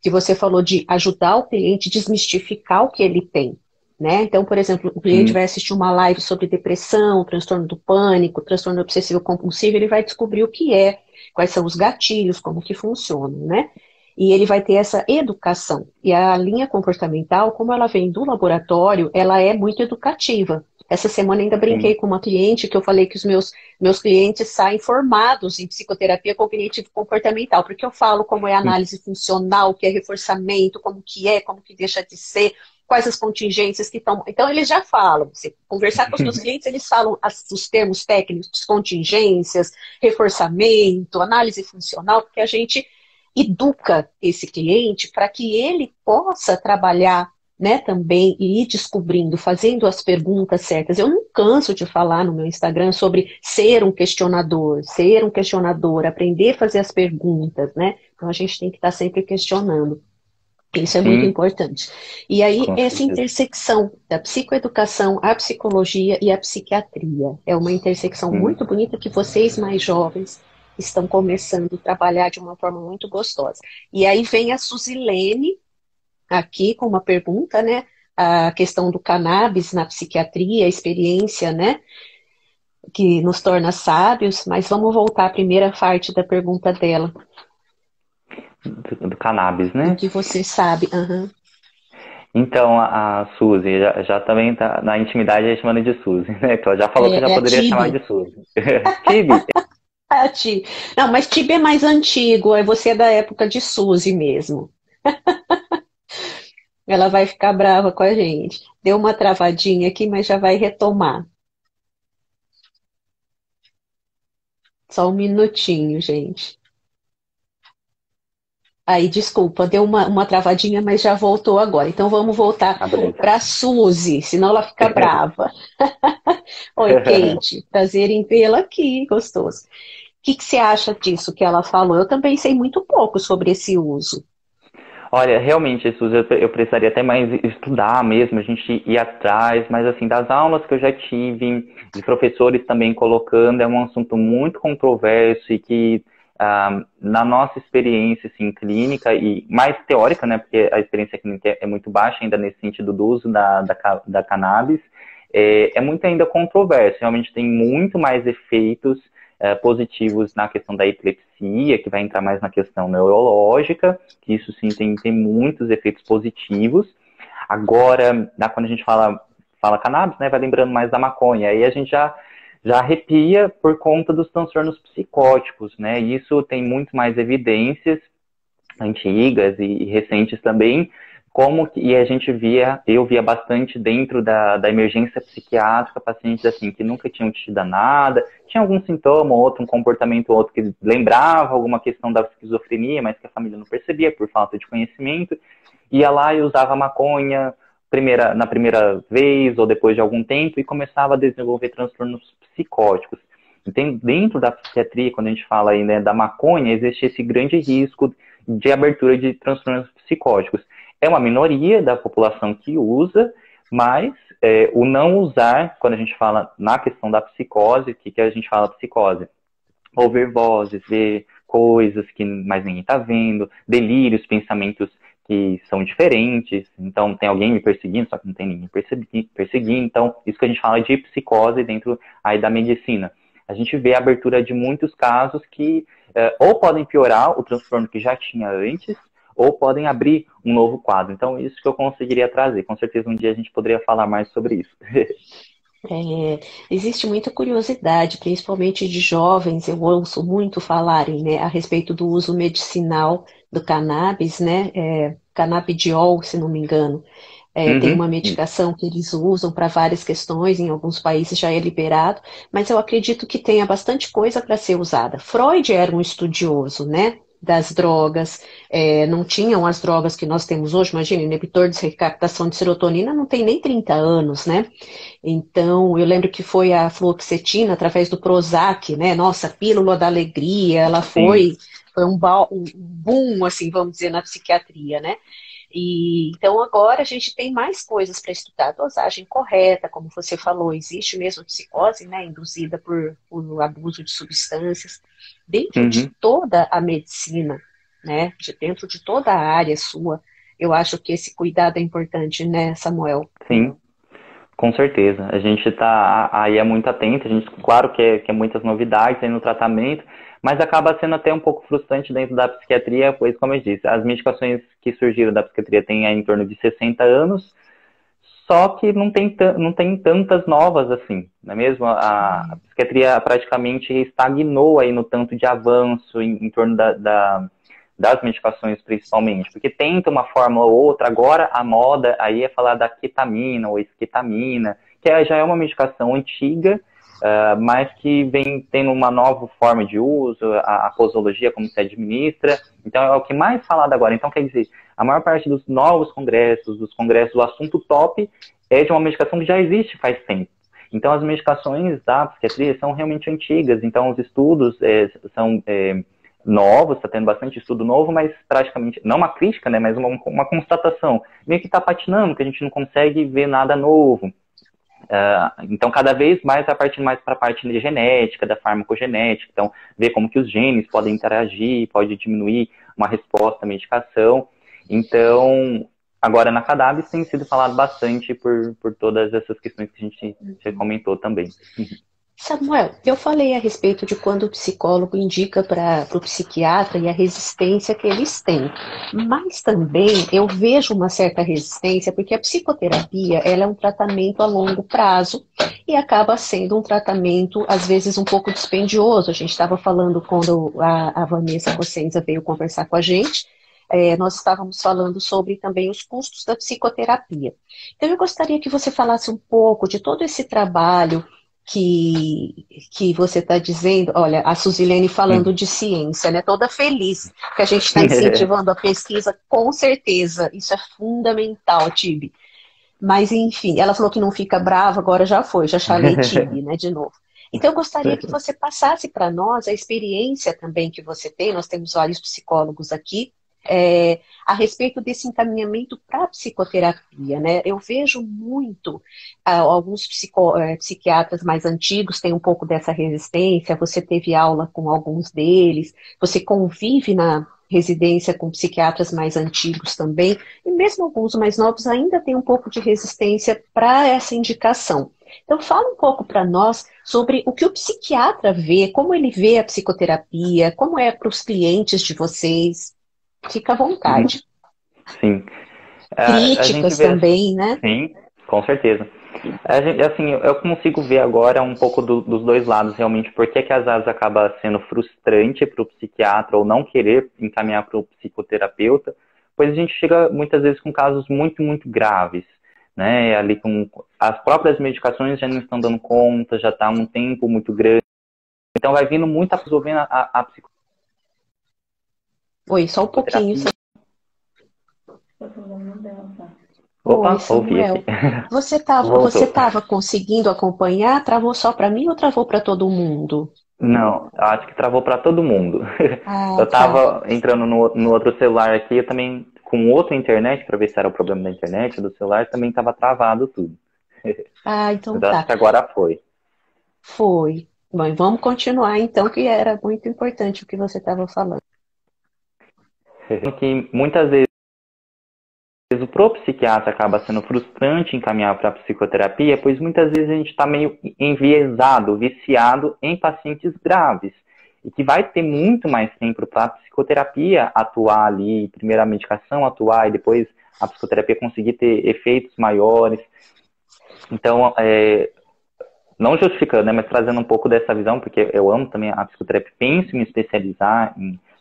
que você falou de ajudar o cliente a desmistificar o que ele tem. Né? Então, por exemplo, o cliente sim, vai assistir uma live sobre depressão, transtorno do pânico, transtorno obsessivo compulsivo, ele vai descobrir o que é, quais são os gatilhos, como que funcionam, né? E ele vai ter essa educação. E a linha comportamental, como ela vem do laboratório, ela é muito educativa. Essa semana ainda brinquei sim, com uma cliente que eu falei que os meus clientes saem formados em psicoterapia cognitivo-comportamental, porque eu falo como é análise funcional, o que é reforçamento, como que deixa de ser, quais as contingências que estão. Então, eles já falam. Se conversar com os meus clientes, eles falam os termos técnicos, contingências, reforçamento, análise funcional, porque a gente educa esse cliente para que ele possa trabalhar, né, também e ir descobrindo, fazendo as perguntas certas. Eu não canso de falar no meu Instagram sobre ser um questionador, aprender a fazer as perguntas, né? Então a gente tem que estar sempre questionando. Isso é muito sim, importante. E aí, com essa certeza. intersecção da psicoeducação, a psicologia e a psiquiatria é uma intersecção Sim. muito bonita que vocês mais jovens estão começando a trabalhar de uma forma muito gostosa. E aí vem a Suzilene aqui com uma pergunta, né? A questão do cannabis na psiquiatria, a experiência, né? Que nos torna sábios, mas vamos voltar à primeira parte da pergunta dela. Do cannabis, O né? que você sabe? Aham. Então, a Suzy já também tá na intimidade aí chamando de Suzy, né? Então, já falou que eu já É a poderia chamar Tibi. de Suzy. Tibi, Ah, Ti. Não, mas Tibi é mais antigo, é você é da época de Suzy mesmo. Ela vai ficar brava com a gente. Deu uma travadinha aqui, mas já vai retomar. Só um minutinho, gente. Aí, desculpa, deu uma travadinha, mas já voltou agora. Então vamos voltar ah, beleza. para Suzy, senão ela fica brava. Oi, Kate, prazer em vê-la aqui, gostoso. O que você acha disso que ela falou? Eu também sei muito pouco sobre esse uso. Olha, realmente, Suzy, eu precisaria até mais estudar mesmo, a gente ir atrás, mas assim, das aulas que eu já tive, de professores também colocando, é um assunto muito controverso e que Na nossa experiência assim, clínica e mais teórica, né, porque a experiência clínica é muito baixa ainda nesse sentido do uso da cannabis, é muito ainda controverso. Realmente tem muito mais efeitos positivos na questão da epilepsia, que vai entrar mais na questão neurológica, que isso sim tem muitos efeitos positivos. Agora, quando a gente fala cannabis, né, vai lembrando mais da maconha, aí a gente já arrepia por conta dos transtornos psicóticos, né? Isso tem muito mais evidências antigas e recentes também, e a gente eu via bastante dentro da emergência psiquiátrica, pacientes assim, que nunca tinham tido nada, tinha algum sintoma, outro, um comportamento ou outro que lembrava alguma questão da esquizofrenia, mas que a família não percebia por falta de conhecimento, ia lá e usava maconha na primeira vez ou depois de algum tempo e começava a desenvolver transtornos psicóticos. Então, dentro da psiquiatria, quando a gente fala aí, né, da maconha, existe esse grande risco de abertura de transtornos psicóticos. É uma minoria da população que usa, mas o não usar, quando a gente fala na questão da psicose, o que a gente fala psicose? Ouvir vozes, ver coisas que mais ninguém está vendo, delírios, pensamentos que são diferentes, então tem alguém me perseguindo, só que não tem ninguém perseguindo, então isso que a gente fala de psicose dentro aí da medicina. A gente vê a abertura de muitos casos que ou podem piorar o transtorno que já tinha antes, ou podem abrir um novo quadro. Então, isso que eu conseguiria trazer. Com certeza um dia a gente poderia falar mais sobre isso. Existe muita curiosidade, principalmente de jovens, eu ouço muito falarem, né, a respeito do uso medicinal do cannabis, né, canabidiol, se não me engano. Tem uma medicação que eles usam para várias questões, em alguns países já é liberado, mas eu acredito que tenha bastante coisa para ser usada. Freud era um estudioso, né, das drogas, não tinham as drogas que nós temos hoje, imagina, inibidor de recaptação de serotonina não tem nem 30 anos, né? Então, eu lembro que foi a fluoxetina através do Prozac, né? Nossa, pílula da alegria, ela foi um boom, assim, vamos dizer, na psiquiatria, né? E então agora a gente tem mais coisas para estudar, a dosagem correta, como você falou, existe mesmo psicose, né, induzida por abuso de substâncias, dentro de toda a medicina, né, dentro de toda a área sua, eu acho que esse cuidado é importante, né, Samuel? Sim, com certeza. A gente está aí muito atento, a gente, claro que é muitas novidades aí no tratamento, mas acaba sendo até um pouco frustrante dentro da psiquiatria, pois, como eu disse, as medicações que surgiram da psiquiatria têm aí em torno de 60 anos, só que não tem tantas novas assim, não é mesmo? A psiquiatria praticamente estagnou aí no tanto de avanço em torno das medicações principalmente, porque tenta uma fórmula ou outra, agora a moda aí é falar da ketamina ou esketamina, que já é uma medicação antiga, mas que vem tendo uma nova forma de uso, a posologia, como se administra, então é o que mais falado agora. Então, quer dizer, a maior parte dos novos congressos, o assunto top é de uma medicação que já existe faz tempo. Então, as medicações da psiquiatria são realmente antigas, então os estudos são novos, está tendo bastante estudo novo, mas praticamente, não uma crítica, né, mas uma constatação, meio que está patinando, que a gente não consegue ver nada novo. Então, cada vez mais vai partindo mais para a parte de genética, da farmacogenética, então, ver como que os genes podem interagir, pode diminuir uma resposta à medicação. Então, agora na cannabis tem sido falado bastante por todas essas questões que a gente já comentou também. Samuel, eu falei a respeito de quando o psicólogo indica para o psiquiatra e a resistência que eles têm, mas também eu vejo uma certa resistência porque a psicoterapia ela é um tratamento a longo prazo e acaba sendo um tratamento às vezes um pouco dispendioso. A gente estava falando quando a Vanessa Cossenza veio conversar com a gente, nós estávamos falando sobre também os custos da psicoterapia. Então eu gostaria que você falasse um pouco de todo esse trabalho que você está dizendo, olha, a Suzilene falando de ciência, né? Toda feliz que a gente está incentivando a pesquisa, com certeza, isso é fundamental, Tibi. Mas, enfim, ela falou que não fica brava, agora já foi, já chamei Tibi, né, de novo. Então, eu gostaria que você passasse para nós a experiência também que você tem, nós temos vários psicólogos aqui, a respeito desse encaminhamento para a psicoterapia, né? Eu vejo muito alguns psiquiatras mais antigos têm um pouco dessa resistência. Você teve aula com alguns deles, você convive na residência com psiquiatras mais antigos também, e mesmo alguns mais novos ainda têm um pouco de resistência para essa indicação. Então, fala um pouco para nós sobre o que o psiquiatra vê, como ele vê a psicoterapia, como é para os clientes de vocês. Fica à Uhum. vontade. Sim. A gente Críticas vê, também, né? sim, com certeza. Assim, eu consigo ver agora um pouco dos dois lados, realmente, porque que às vezes acaba sendo frustrante para o psiquiatra ou não querer encaminhar para o psicoterapeuta, pois a gente chega muitas vezes com casos muito, muito graves, né? Ali com as próprias medicações já não estão dando conta, já está um tempo muito grande, então vai vindo muita resolvendo a Oi, só um pouquinho. psicoterapia. Oi, Opa, ouvi aqui. Samuel. Você Voltou. tava conseguindo acompanhar? Travou só para mim ou travou para todo mundo? Não, eu acho que travou para todo mundo. Ah, Eu tá. tava entrando no outro celular aqui, eu também, com outra internet, para ver se era o problema da internet, do celular, também tava travado tudo. Ah, então Mas acho tá. que agora foi. Foi. Bom, e vamos continuar então, que era muito importante o que você estava falando. Que muitas vezes o próprio psiquiatra acaba sendo frustrante encaminhar para a psicoterapia, pois muitas vezes a gente está meio enviesado, viciado em pacientes graves. E que vai ter muito mais tempo para a psicoterapia atuar ali, primeiro a medicação atuar e depois a psicoterapia conseguir ter efeitos maiores. Então, não justificando, né, mas trazendo um pouco dessa visão, porque eu amo também a psicoterapia, penso em me especializar,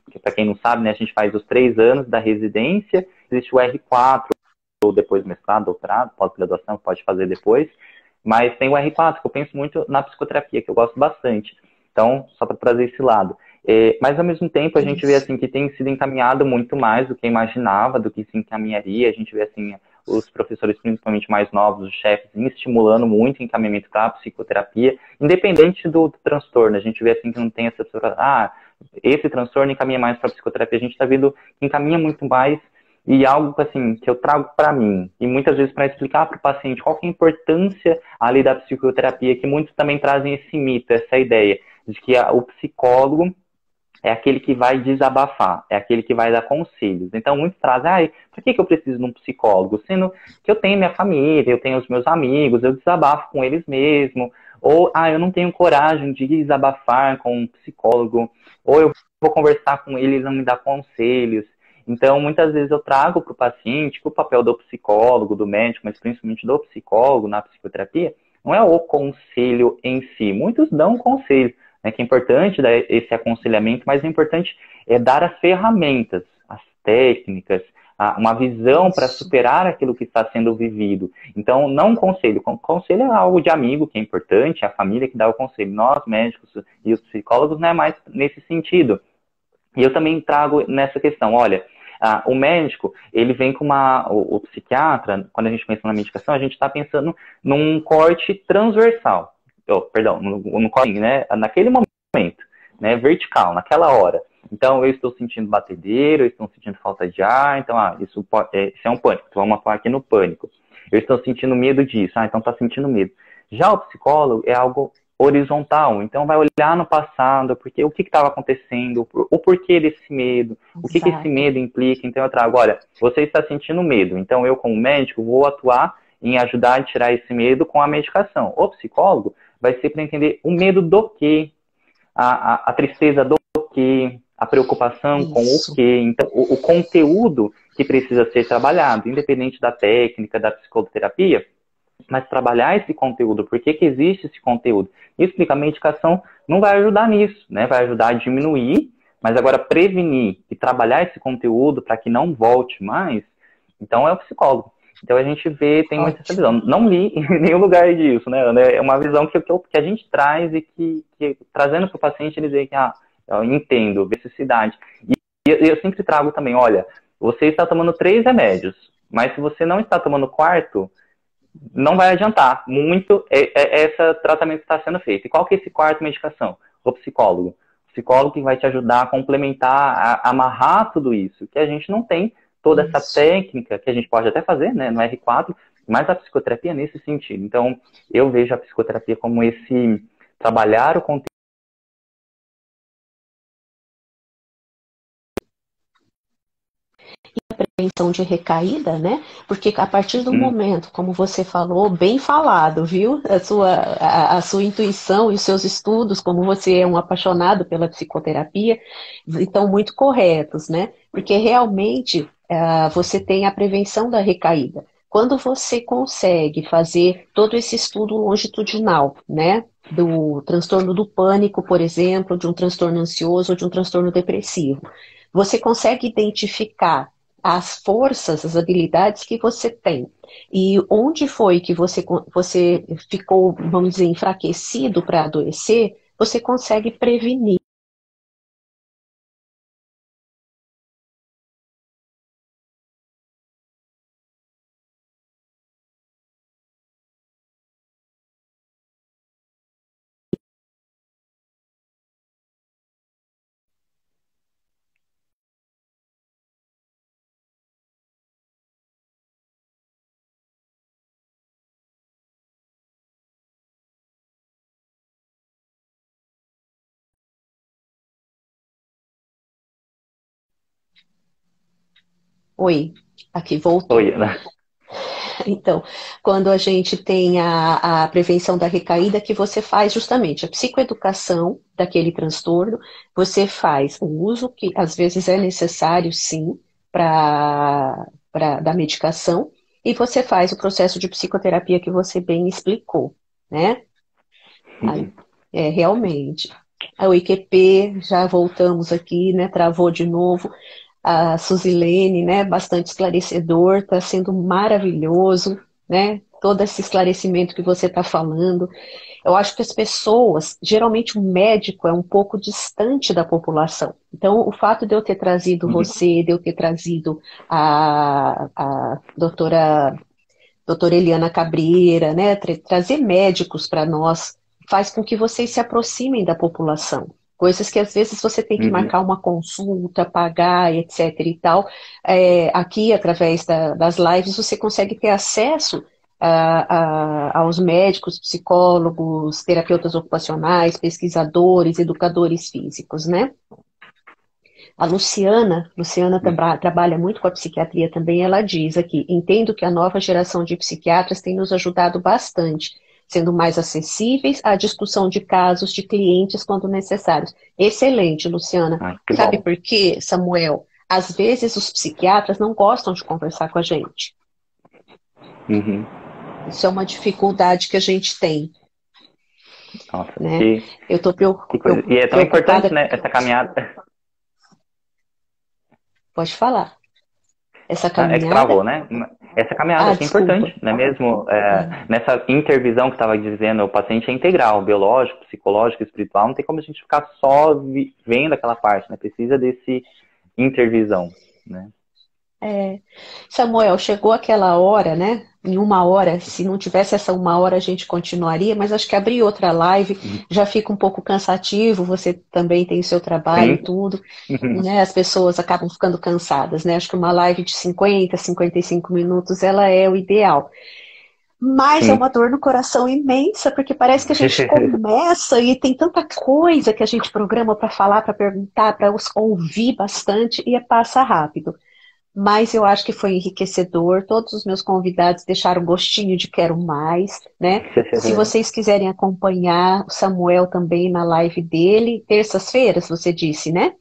porque para quem não sabe, né, a gente faz os 3 anos da residência, existe o R4, ou depois mestrado, doutorado, pós-graduação, pode fazer depois, mas tem o R4, que eu penso muito na psicoterapia, que eu gosto bastante. Então, só para trazer esse lado. Mas, ao mesmo tempo, a gente vê Isso. assim que tem sido encaminhado muito mais do que imaginava, do que se encaminharia. A gente vê assim os professores, principalmente mais novos, os chefes, estimulando muito o encaminhamento para a psicoterapia, independente do transtorno. A gente vê assim que não tem essa pessoa, esse transtorno encaminha mais para a psicoterapia. A gente está vendo que encaminha muito mais, e algo assim que eu trago para mim e muitas vezes para explicar para o paciente qual que é a importância ali da psicoterapia, que muitos também trazem esse mito, essa ideia de que o psicólogo é aquele que vai desabafar, é aquele que vai dar conselhos. Então, muitos trazem, por que eu preciso de um psicólogo? Sendo que eu tenho minha família, eu tenho os meus amigos, eu desabafo com eles mesmo. Ou, eu não tenho coragem de desabafar com um psicólogo. Ou eu vou conversar com ele e ele não me dá conselhos. Então, muitas vezes eu trago para o paciente que o papel do psicólogo, do médico, mas principalmente do psicólogo na psicoterapia, não é o conselho em si. Muitos dão conselho, né, que é importante dar esse aconselhamento, mas o importante é dar as ferramentas, as técnicas, uma visão para superar aquilo que está sendo vivido. Então, não um conselho. Conselho é algo de amigo, que é importante, é a família que dá o conselho. Nós, médicos e os psicólogos, não é mais nesse sentido. E eu também trago nessa questão, olha, o médico, ele vem com o psiquiatra, quando a gente pensa na medicação, a gente está pensando num corte transversal. Perdão, no corte, né, naquele momento, né, vertical, naquela hora. Então, eu estou sentindo batedeira, eu estou sentindo falta de ar, então, isso é um pânico, então vamos falar aqui no pânico. Eu estou sentindo medo disso, então está sentindo medo. Já o psicólogo é algo horizontal, então vai olhar no passado, porque o que estava acontecendo, o porquê desse medo, o que esse Exato. medo implica. Então eu trago, olha, você está sentindo medo, então eu como médico vou atuar em ajudar a tirar esse medo com a medicação. O psicólogo vai ser para entender o medo do quê, a tristeza do quê, a preocupação com o Isso. quê. Então o conteúdo que precisa ser trabalhado, independente da técnica, da psicoterapia, mas trabalhar esse conteúdo, por que existe esse conteúdo? E explicar a medicação não vai ajudar nisso, né? Vai ajudar a diminuir, mas agora prevenir e trabalhar esse conteúdo para que não volte mais, então é o psicólogo. Então a gente vê, tem muito essa visão. Ótimo. Não li em nenhum lugar disso, né? É uma visão que a gente traz e que trazendo para o paciente, ele diz que, eu entendo, necessidade. E eu sempre trago também, olha, você está tomando 3 remédios, mas se você não está tomando o quarto, não vai adiantar muito esse tratamento que está sendo feito. E qual que é esse quarto medicação? O psicólogo. psicólogo que vai te ajudar a complementar, a amarrar tudo isso, que a gente não tem toda essa técnica, que a gente pode até fazer, né, no R4, mas a psicoterapia nesse sentido. Então, eu vejo a psicoterapia como esse trabalhar o conteúdo. Prevenção de recaída, né? Porque a partir do momento, como você falou, bem falado, viu? A sua intuição e os seus estudos, como você é um apaixonado pela psicoterapia, estão muito corretos, né? Porque realmente você tem a prevenção da recaída. Quando você consegue fazer todo esse estudo longitudinal, né? Do transtorno do pânico, por exemplo, de um transtorno ansioso ou de um transtorno depressivo, você consegue identificar as forças, as habilidades que você tem. E onde foi que você ficou, vamos dizer, enfraquecido para adoecer, você consegue prevenir. Oi, aqui voltou. Oi, né? Então, quando a gente tem a prevenção da recaída, que você faz justamente a psicoeducação daquele transtorno, você faz o uso, que às vezes é necessário, sim, da medicação, e você faz o processo de psicoterapia que você bem explicou, né? Aí, realmente. O IQP, já voltamos aqui, né? Travou de novo. A Suzilene, né? Bastante esclarecedor, está sendo maravilhoso, né? Todo esse esclarecimento que você está falando. Eu acho que as pessoas, geralmente o médico é um pouco distante da população. Então, o fato de eu ter trazido você, de eu ter trazido a doutora Eliana Cabreira, né? Trazer médicos para nós faz com que vocês se aproximem da população. Coisas que às vezes você tem que marcar uma consulta, pagar, etc. e tal. Aqui, através das lives, você consegue ter acesso aos médicos, psicólogos, terapeutas ocupacionais, pesquisadores, educadores físicos, né? A Luciana trabalha muito com a psiquiatria também, ela diz aqui, entendo que a nova geração de psiquiatras tem nos ajudado bastante, sendo mais acessíveis à discussão de casos de clientes quando necessários. Excelente, Luciana. Que Sabe bom. por quê, Samuel? Às vezes os psiquiatras não gostam de conversar com a gente. Isso é uma dificuldade que a gente tem. Nossa, Né? Eu estou que coisa. E é tão preocupada. importante, né, essa caminhada. Pode falar. Essa É que caminhada. travou, né? Essa caminhada que é Desculpa. importante, não é mesmo? Nessa intervisão que estava dizendo, o paciente é integral, biológico, psicológico, espiritual, não tem como a gente ficar só vendo aquela parte, né? Precisa desse intervisão, né? Samuel, chegou aquela hora, né? Em uma hora, se não tivesse essa uma hora, a gente continuaria, mas acho que abrir outra live já fica um pouco cansativo, você também tem o seu trabalho e Sim. tudo, né? As pessoas acabam ficando cansadas, né? Acho que uma live de 50, 55 minutos, ela é o ideal. Mas é uma dor no coração imensa, porque parece que a gente começa e tem tanta coisa que a gente programa para falar, para perguntar, para ouvir bastante e passa rápido. Mas eu acho que foi enriquecedor. Todos os meus convidados deixaram gostinho de quero mais, né? Se vocês quiserem acompanhar o Samuel também na live dele, terças-feiras, você disse, né?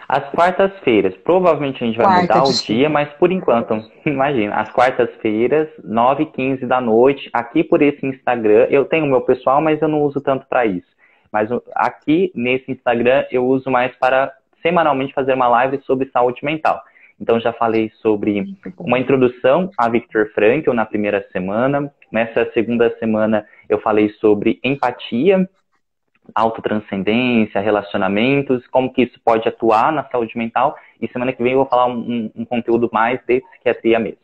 Às quartas-feiras, provavelmente a gente vai mudar o dia, mas por enquanto, imagina, às quartas-feiras, 9h15 da noite, aqui por esse Instagram, eu tenho o meu pessoal, mas eu não uso tanto para isso. Mas aqui nesse Instagram eu uso mais para semanalmente fazer uma live sobre saúde mental. Então já falei sobre uma introdução a Viktor Frankl na primeira semana. Nessa segunda semana eu falei sobre empatia, autotranscendência, relacionamentos, como que isso pode atuar na saúde mental. E semana que vem eu vou falar um conteúdo mais de psiquiatria mesmo.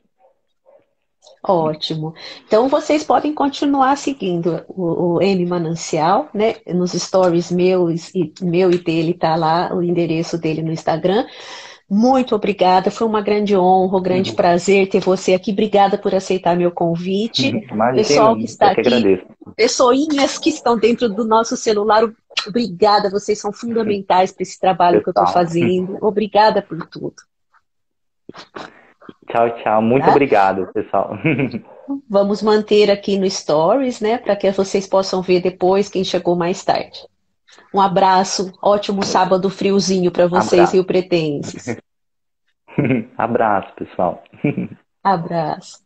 Ótimo. Então vocês podem continuar seguindo o M Manancial, né? Nos stories meu e dele tá lá o endereço dele no Instagram. Muito obrigada, foi uma grande honra, um grande prazer ter você aqui. Obrigada por aceitar meu convite. Imagina, Pessoal que está eu que aqui, agradeço. pessoinhas que estão dentro do nosso celular, obrigada, vocês são fundamentais para esse trabalho que eu estou Pessoal. fazendo. Obrigada por tudo, Tchau, tchau. Muito tá? obrigado, pessoal. Vamos manter aqui no Stories, né, para que vocês possam ver depois quem chegou mais tarde. Um abraço, ótimo sábado friozinho para vocês, Abraço. riopretenses. Abraço, pessoal. Abraço.